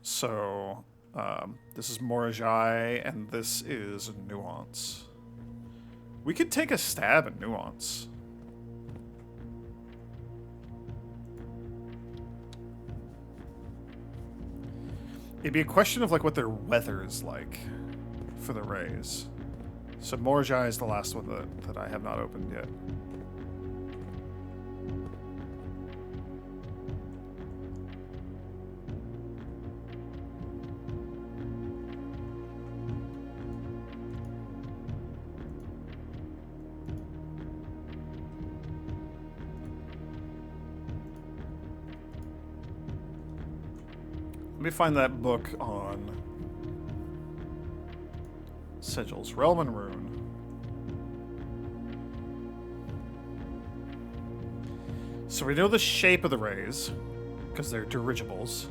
So, this is Morajai, and this is Nuance. We could take a stab at Nuance. It'd be a question of like what their weather is like for the rays. So Morajai is the last one that I have not opened yet. Let me find that book on sigils. Realm and Rune. So we know the shape of the rays, because they're dirigibles.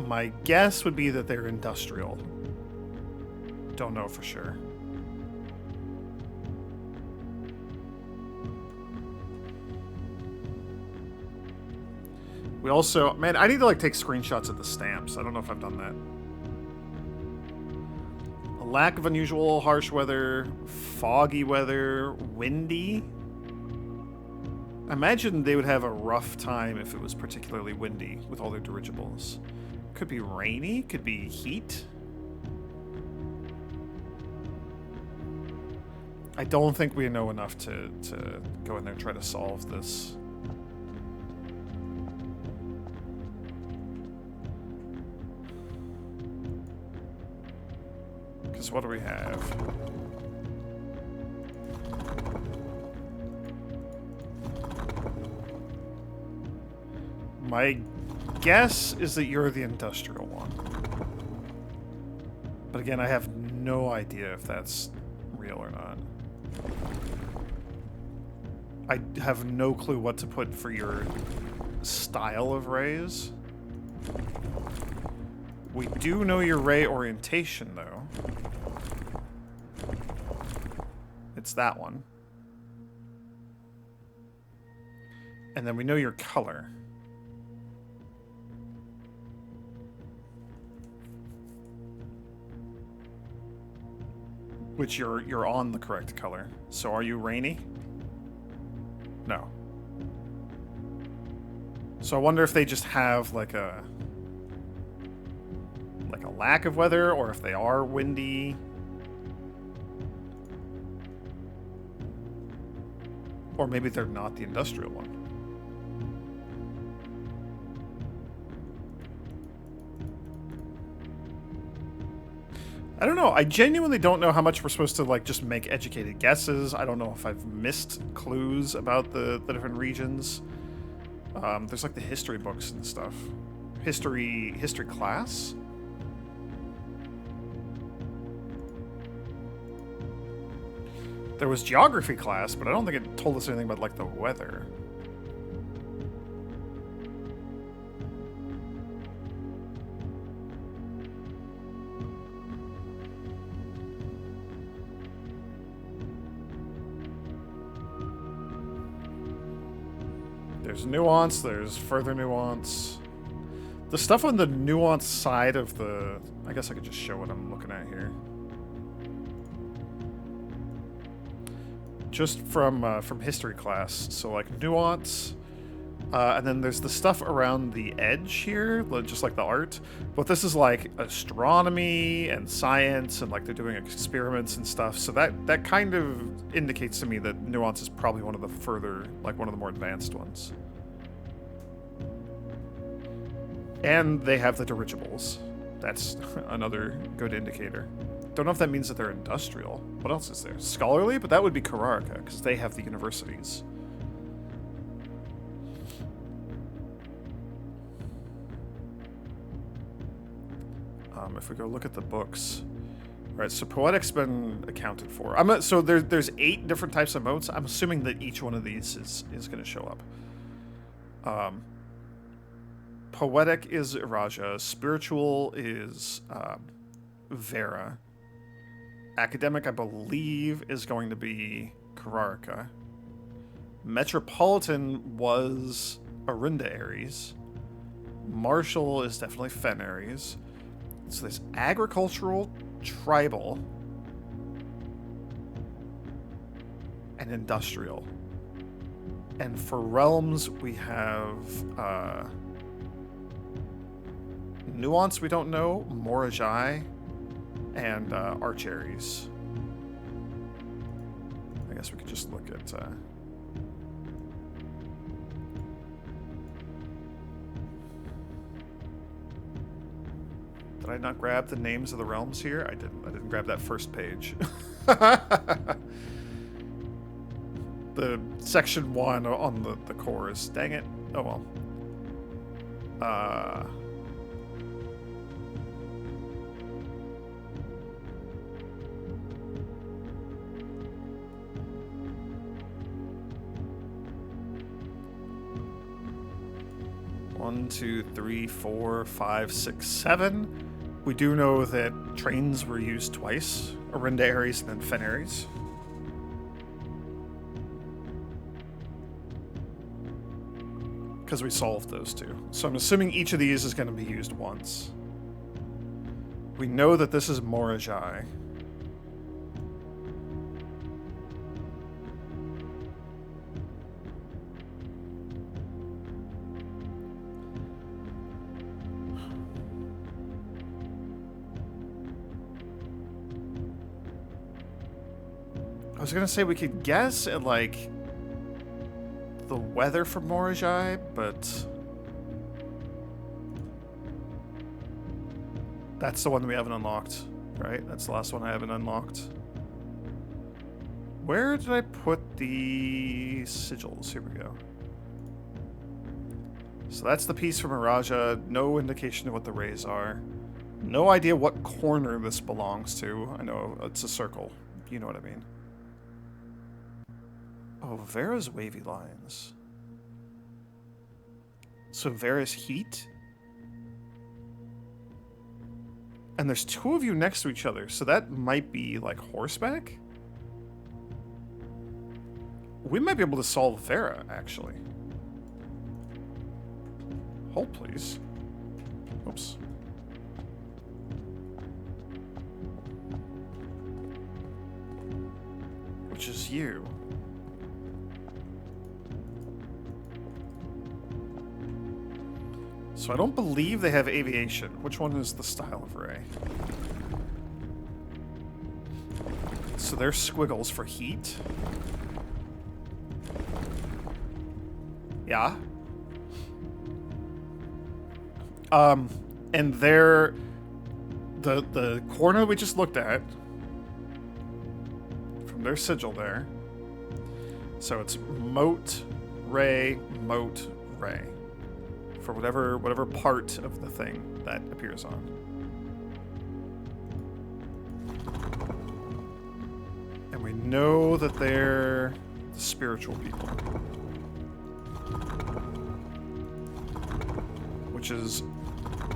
My guess would be that they're industrial. Don't know for sure. We also, man, I need to like take screenshots of the stamps. I don't know if I've done that. A lack of unusual harsh weather, foggy weather, windy. I imagine they would have a rough time if it was particularly windy with all their dirigibles. Could be rainy, could be heat. I don't think we know enough to go in there and try to solve this. Because what do we have? My guess is that you're the industrial one. But again, I have no idea if that's real or not. I have no clue what to put for your style of rays. We do know your ray orientation, though. It's that one. And then we know your color. Which you're on the correct color. So are you rainy? No. So I wonder if they just have like a lack of weather, or if they are windy. Or maybe they're not the industrial one. I don't know. I genuinely don't know how much we're supposed to like just make educated guesses. I don't know if I've missed clues about the different regions. There's like the history books and stuff. History class? There was geography class, but I don't think it told us anything about like the weather. There's nuance, there's further nuance. The stuff on the nuance side of the... I guess I could just show what I'm looking at here. Just from history class. So like nuance, And then there's the stuff around the edge here, just like the art. But this is like astronomy and science, and like they're doing experiments and stuff. So that kind of indicates to me that Nuance is probably one of the further, like one of the more advanced ones. And they have the dirigibles. That's another good indicator. Don't know if that means that they're industrial. What else is there? Scholarly? But that would be Kararka, because they have the universities. If we go look at the books. Right, so Poetic's been accounted for. So there's 8 different types of motes. I'm assuming that each one of these is going to show up. Poetic is Iraja. Spiritual is Vera. Academic, I believe, is going to be Kararka. Metropolitan was Arinda Ares. Martial is definitely Fen Ares. So there's agricultural, tribal, and industrial. And for realms, we have Nuance, we don't know, Morajai, and Archaries. I guess we could just look at... Did I not grab the names of the realms here? I didn't grab that first page. The section 1 on the cores. Dang it. Oh well. 1, 2, 3, 4, 5, 6, 7. We do know that trains were used twice. Arinda Ares and then Fen Ares. Because we solved those two. So I'm assuming each of these is going to be used once. We know that this is Morajai. I was gonna say we could guess at, like, the weather for Morajai, but that's the one that we haven't unlocked, right? That's the last one I haven't unlocked. Where did I put the sigils? Here we go. So that's the piece from Iraja. No indication of what the rays are. No idea what corner this belongs to. I know it's a circle. You know what I mean. Oh, Vera's wavy lines. So Vera's heat? And there's 2 of you next to each other, so that might be, like, horseback? We might be able to solve Vera, actually. Hold, please. Oops. Which is you. So I don't believe they have aviation. Which one is the style of ray? So they're squiggles for heat. Yeah. And they're the corner we just looked at from their sigil there. So it's moat, ray, for whatever part of the thing that appears on. And we know that they're the spiritual people. Which is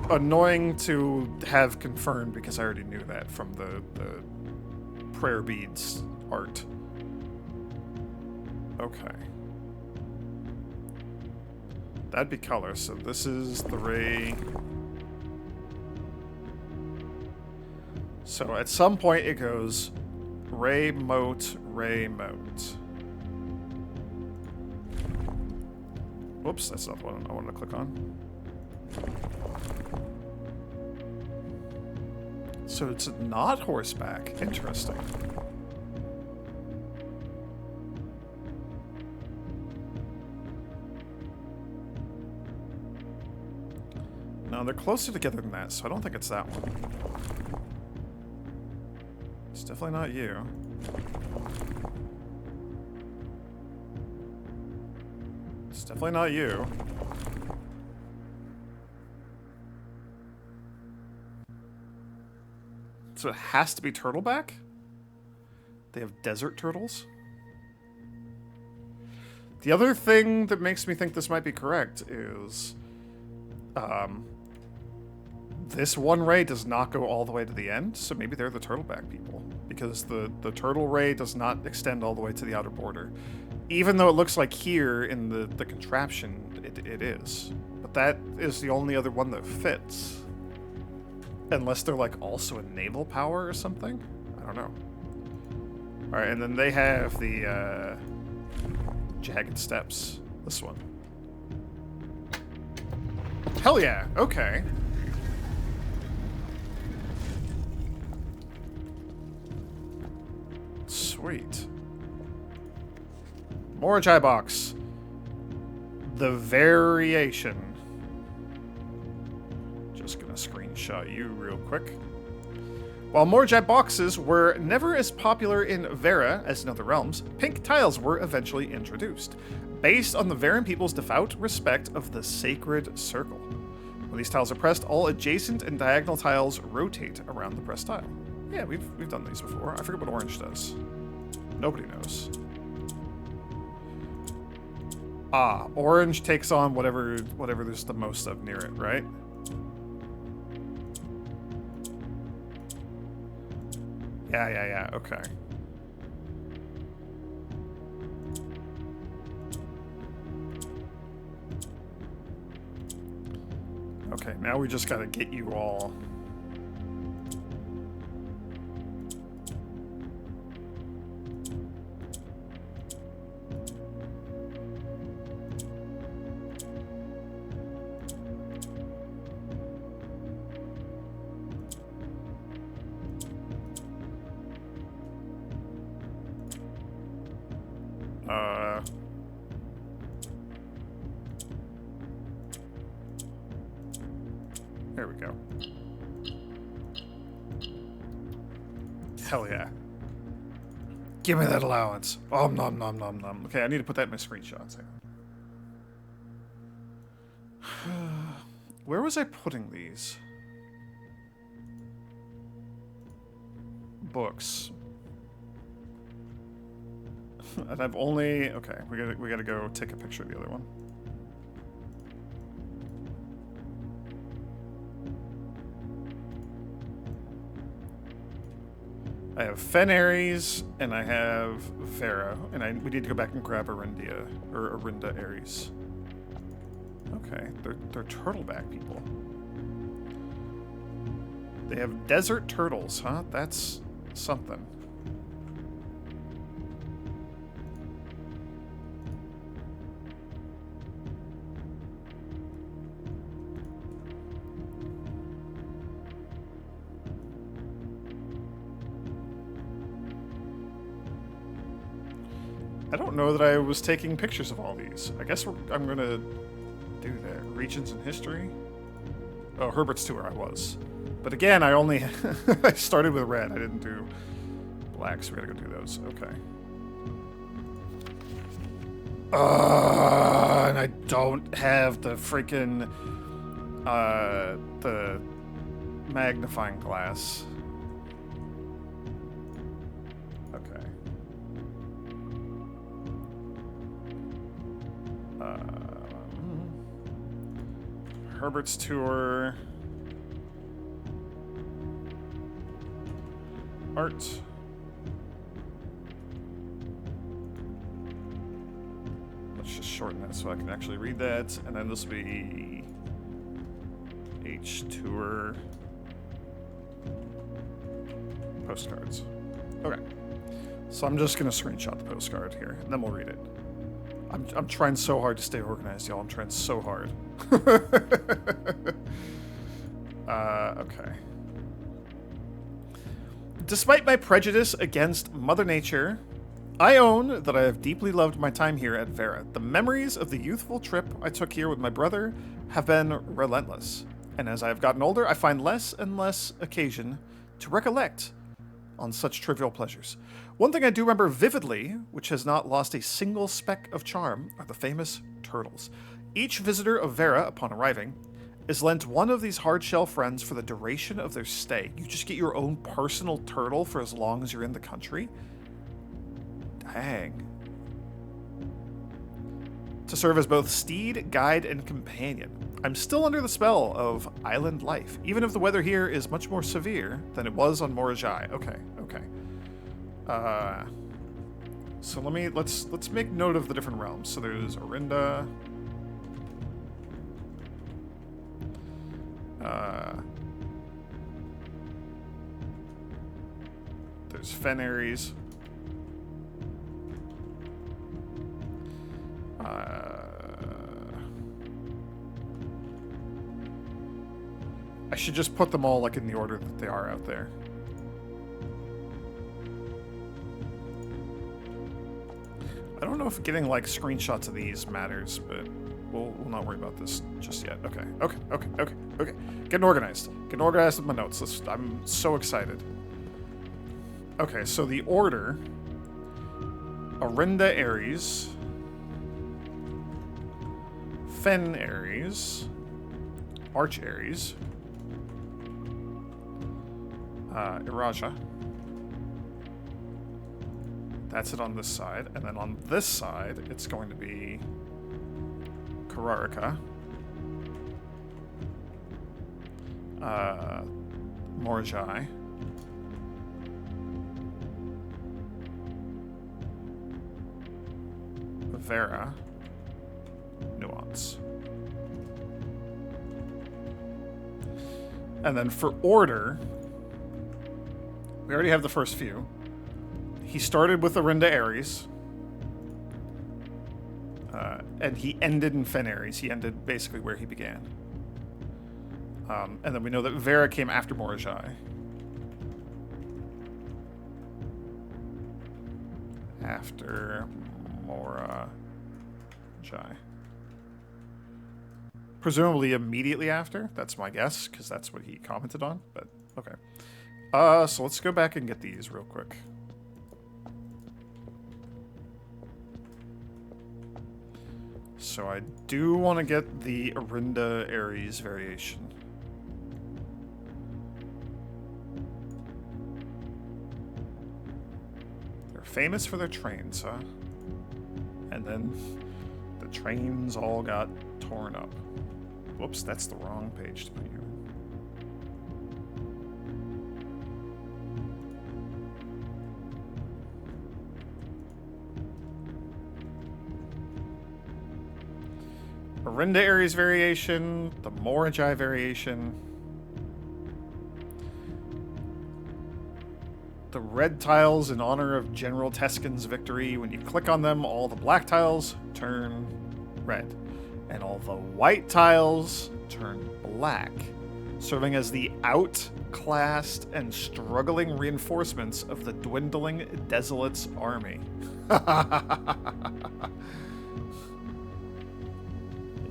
annoying to have confirmed because I already knew that from the prayer beads art. Okay. That'd be color, so this is the ray. So at some point it goes ray, moat, ray, moat. Whoops, that's not the one I wanted to click on. So it's not horseback. Interesting. No, they're closer together than that, so I don't think it's that one. It's definitely not you. It's definitely not you. So it has to be turtleback? They have desert turtles? The other thing that makes me think this might be correct is... this one ray does not go all the way to the end, so maybe they're the turtleback people. Because the turtle ray does not extend all the way to the outer border. Even though it looks like here in the contraption, it is. But that is the only other one that fits. Unless they're like also a naval power or something? I don't know. Alright, and then they have the jagged steps. This one. Hell yeah, okay. Sweet. Morajai box. The variation. Just gonna screenshot you real quick. While Morajai boxes were never as popular in Vera as in other realms, pink tiles were eventually introduced, based on the Veran people's devout respect of the sacred circle. When these tiles are pressed, all adjacent and diagonal tiles rotate around the pressed tile. Yeah, we've done these before. I forget what orange does. Nobody knows. Ah, orange takes on whatever there's the most of near it, right? Yeah, okay. Okay, now we just gotta get you all... There we go. Hell yeah. Give me that allowance. Nom nom nom nom. Okay, I need to put that in my screenshots. Where was I putting these? Books. And I've only... Okay, we gotta go take a picture of the other one. I have Fen-Aries, and I have Vera, and we need to go back and grab Arindia, or Arinda Aries. Okay, they're turtleback people. They have desert turtles, huh? That's something. I don't know that I was taking pictures of all these. I guess I'm gonna do that. Regions in history? Oh, Herbert's tour, I was. But again, I only... I started with red. I didn't do black, so we gotta go do those. Okay. And I don't have the freaking... the magnifying glass. Okay. Herbert's tour. Art. Let's just shorten that so I can actually read that. And then this will be H tour postcards. Okay. So I'm just going to screenshot the postcard here, and then we'll read it. I'm trying so hard to stay organized, y'all. I'm trying so hard. Okay. Despite my prejudice against Mother Nature, I own that I have deeply loved my time here at Verra. The memories of the youthful trip I took here with my brother have been relentless, and as I have gotten older, I find less and less occasion to recollect on such trivial pleasures. One thing I do remember vividly, which has not lost a single speck of charm, are the famous turtles. Each visitor of Verra, upon arriving, is lent one of these hard-shell friends for the duration of their stay. You just get your own personal turtle for as long as you're in the country? Dang. To serve as both steed, guide, and companion. I'm still under the spell of island life, even if the weather here is much more severe than it was on Morajai. Okay, okay. So let's make note of the different realms. So there's Orinda. There's Fen Ares. I should just put them all like in the order that they are out there. I don't know if getting like screenshots of these matters, but we'll not worry about this just yet. Okay. Getting organized. Getting organized with my notes. I'm so excited. Okay, so the order: Orinda Ares, Fen Ares, Arch Ares, Iraja. That's it on this side. And then on this side, it's going to be Kararika, Morajai, Verra, Nuance. And then for order, we already have the first few. He started with Orinda Ares, and he ended in Fen Ares. He ended basically where he began. And then we know that Verra came after Morajai. After Morajai. Presumably immediately after. That's my guess, because that's what he commented on. But, okay. So let's go back and get these real quick. So I do want to get the Orinda Ares variation. They're famous for their trains, huh? And then the trains all got torn up. Whoops, that's the wrong page to put you in. Orinda Ares variation, the Morajai variation, the red tiles in honor of General Teskin's victory. When you click on them, all the black tiles turn red, and all the white tiles turn black, serving as the outclassed and struggling reinforcements of the dwindling Desolate's army.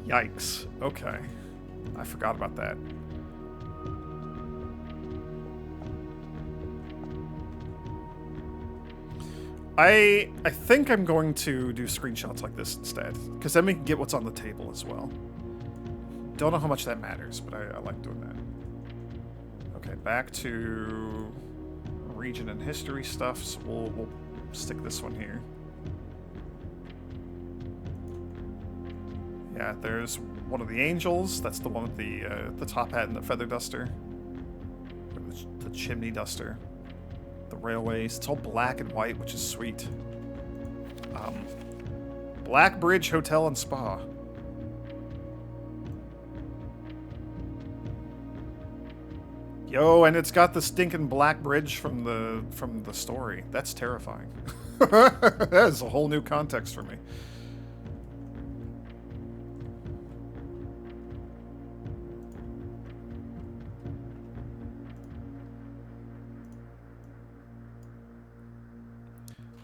Yikes. Okay. I forgot about that. I think I'm going to do screenshots like this instead, because then we can get what's on the table as well. Don't know how much that matters, but I like doing that. Okay, back to region and history stuff, so we'll stick this one here. Yeah, there's one of the angels. That's the one with the top hat and the feather duster. The chimney duster. The railways. It's all black and white, which is sweet. Black Bridge Hotel and Spa. Yo, and it's got the stinking black bridge from the story. That's terrifying. That is a whole new context for me.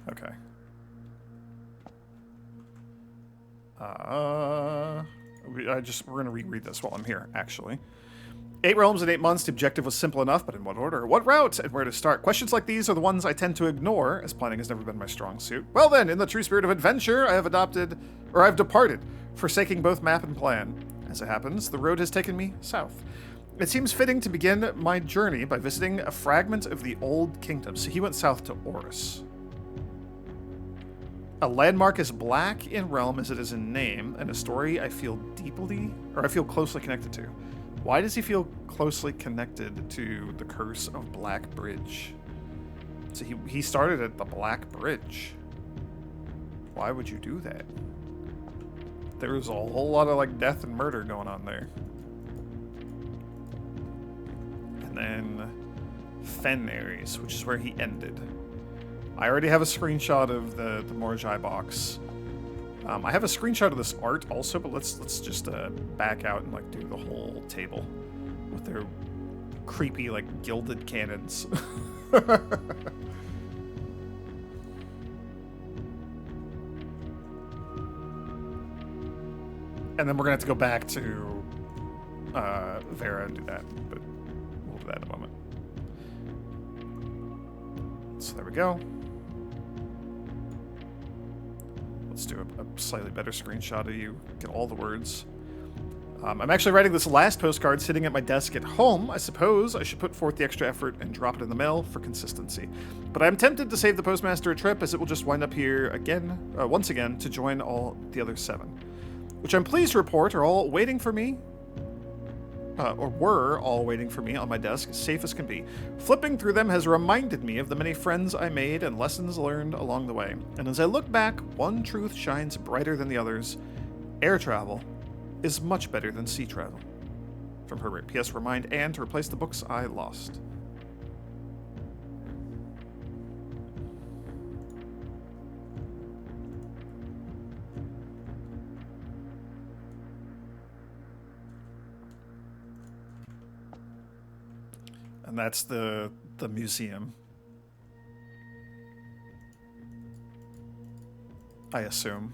Okay. We're gonna reread this while I'm here, actually. 8 realms in 8 months, the objective was simple enough, but in what order? What route? And where to start? Questions like these are the ones I tend to ignore, as planning has never been my strong suit. Well then, in the true spirit of adventure, I've departed, forsaking both map and plan. As it happens, the road has taken me south. It seems fitting to begin my journey by visiting a fragment of the Old Kingdom. So he went south to Oris. A landmark as black in realm as it is in name, and a story I feel closely connected to. Why does he feel closely connected to the Curse of Black Bridge? So he started at the Black Bridge. Why would you do that? There's a whole lot of like death and murder going on there. And then Fenris, which is where he ended. I already have a screenshot of the Morjai box. I have a screenshot of this art also, but let's just back out and like do the whole table with their creepy like gilded cannons. And then we're gonna have to go back to Vera and do that, but we'll do that in a moment. So there we go. Let's do a slightly better screenshot of you. Get all the words. I'm actually writing this last postcard sitting at my desk at home. I suppose I should put forth the extra effort and drop it in the mail for consistency. But I'm tempted to save the postmaster a trip, as it will just wind up here again, once again, to join all the other 7. Which I'm pleased to report are all waiting for me, or were all waiting for me on my desk, safe as can be. Flipping through them has reminded me of the many friends I made and lessons learned along the way. And as I look back, one truth shines brighter than the others. Air travel is much better than sea travel. From Herbert. P.S. Remind Anne to replace the books I lost. And that's the museum. I assume.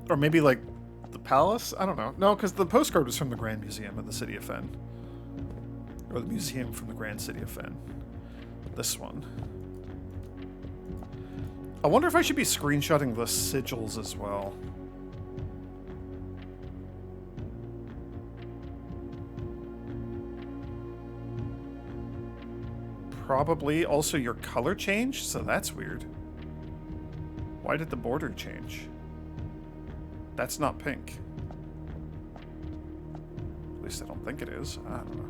Or maybe like the palace? I don't know. No, because the postcard was from the Grand Museum of the City of Fen. Or the museum from the Grand City of Fen. This one. I wonder if I should be screenshotting the sigils as well. Probably also your color changed, so that's weird. Why did the border change? That's not pink. At least I don't think it is. I don't know.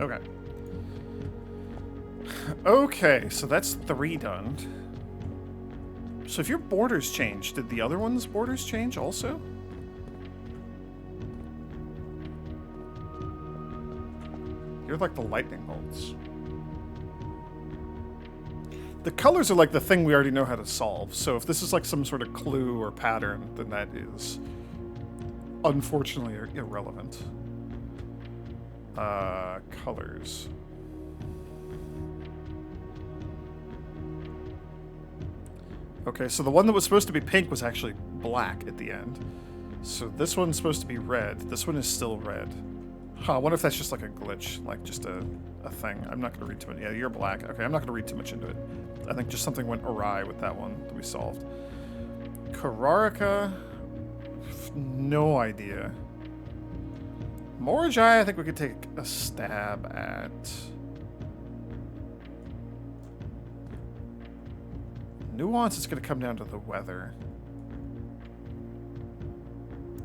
Okay. Okay, so that's 3 done. So if your borders changed, did the other one's borders change also? You're like the lightning bolts. The colors are like the thing we already know how to solve, so if this is like some sort of clue or pattern, then that is unfortunately irrelevant. Colors. Okay, so the one that was supposed to be pink was actually black at the end. So this one's supposed to be red. This one is still red. Huh, I wonder if that's just like a glitch, like just a thing. I'm not going to read too much. Yeah, you're black. Okay, I'm not going to read too much into it. I think just something went awry with that one that we solved. Kararika, no idea. Morjai, I think we could take a stab at. Nuance is going to come down to the weather.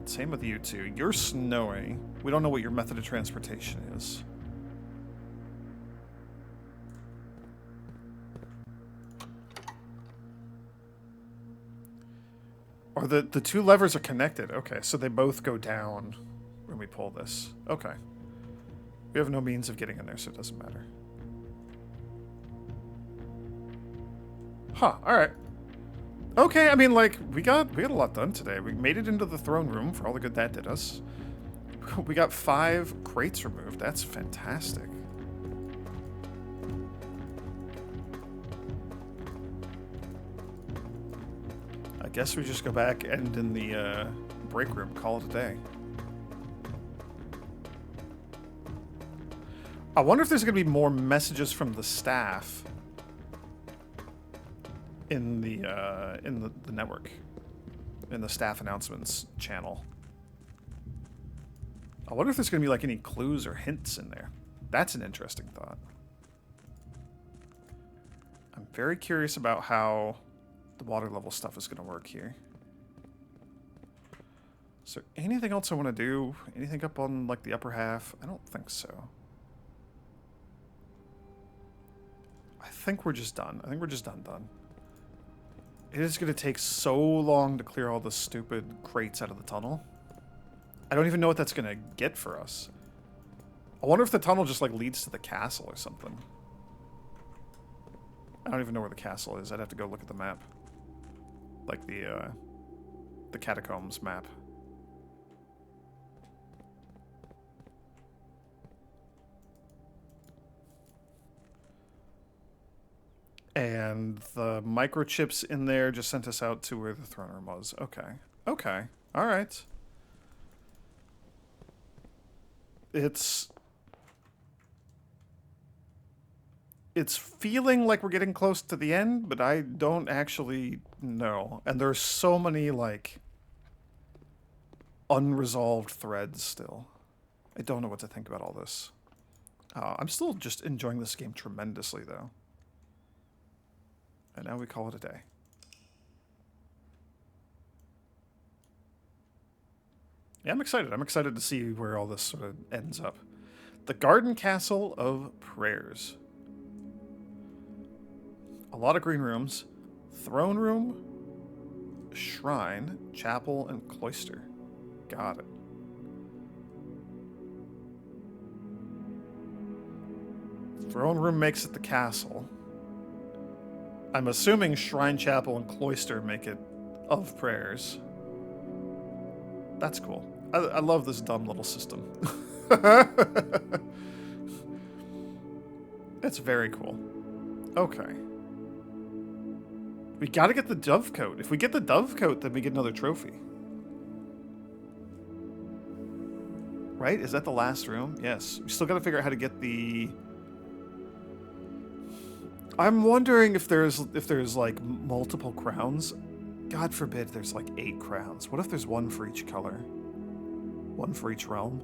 Same with you two. You're snowy. We don't know what your method of transportation is. Or the 2 levers are connected. Okay, so they both go down when we pull this. Okay. We have no means of getting in there, so it doesn't matter. Huh, alright. Okay, I mean, like, we got a lot done today. We made it into the throne room for all the good that did us. We got 5 crates removed. That's fantastic. I guess we just go back and in the break room, call it a day. I wonder if there's going to be more messages from the staff in the network, in the staff announcements channel. I wonder if there's going to be like any clues or hints in there. That's an interesting thought. I'm very curious about how the water level stuff is going to work here. Is there anything else I want to do? Anything up on like the upper half? I don't think so. I think we're just done. I think we're just done. It is going to take so long to clear all the stupid crates out of the tunnel. I don't even know what that's going to get for us. I wonder if the tunnel just like leads to the castle or something. I don't even know where the castle is. I'd have to go look at the map. Like the catacombs map. And the microchips in there just sent us out to where the throne room was. Okay. Okay. All right. It's feeling like we're getting close to the end, but I don't actually know. And there's so many, like, unresolved threads still. I don't know what to think about all this. I'm still just enjoying this game tremendously, though. And now we call it a day. Yeah, I'm excited. I'm excited to see where all this sort of ends up. The Garden Castle of Prayers. A lot of green rooms. Throne room, shrine, chapel, and cloister. Got it. Throne room makes it the castle. I'm assuming shrine, chapel, and cloister make it of prayers. That's cool. I love this dumb little system. It's very cool. Okay. We gotta get the dove coat. If we get the dove coat, then we get another trophy. Right? Is that the last room? Yes. We still gotta figure out how to get the... I'm wondering if there's like multiple crowns. God forbid there's like 8 crowns. What if there's one for each color? One for each realm?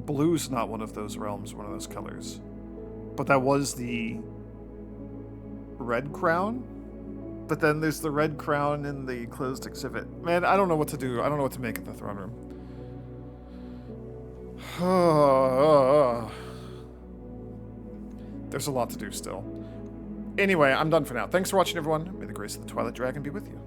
Blue's not one of those realms, one of those colors. But that was the red crown? But then there's the red crown in the closed exhibit. Man, I don't know what to do. I don't know what to make at the throne room. There's a lot to do still. Anyway, I'm done for now. Thanks for watching, everyone. May the grace of the Twilight Dragon be with you.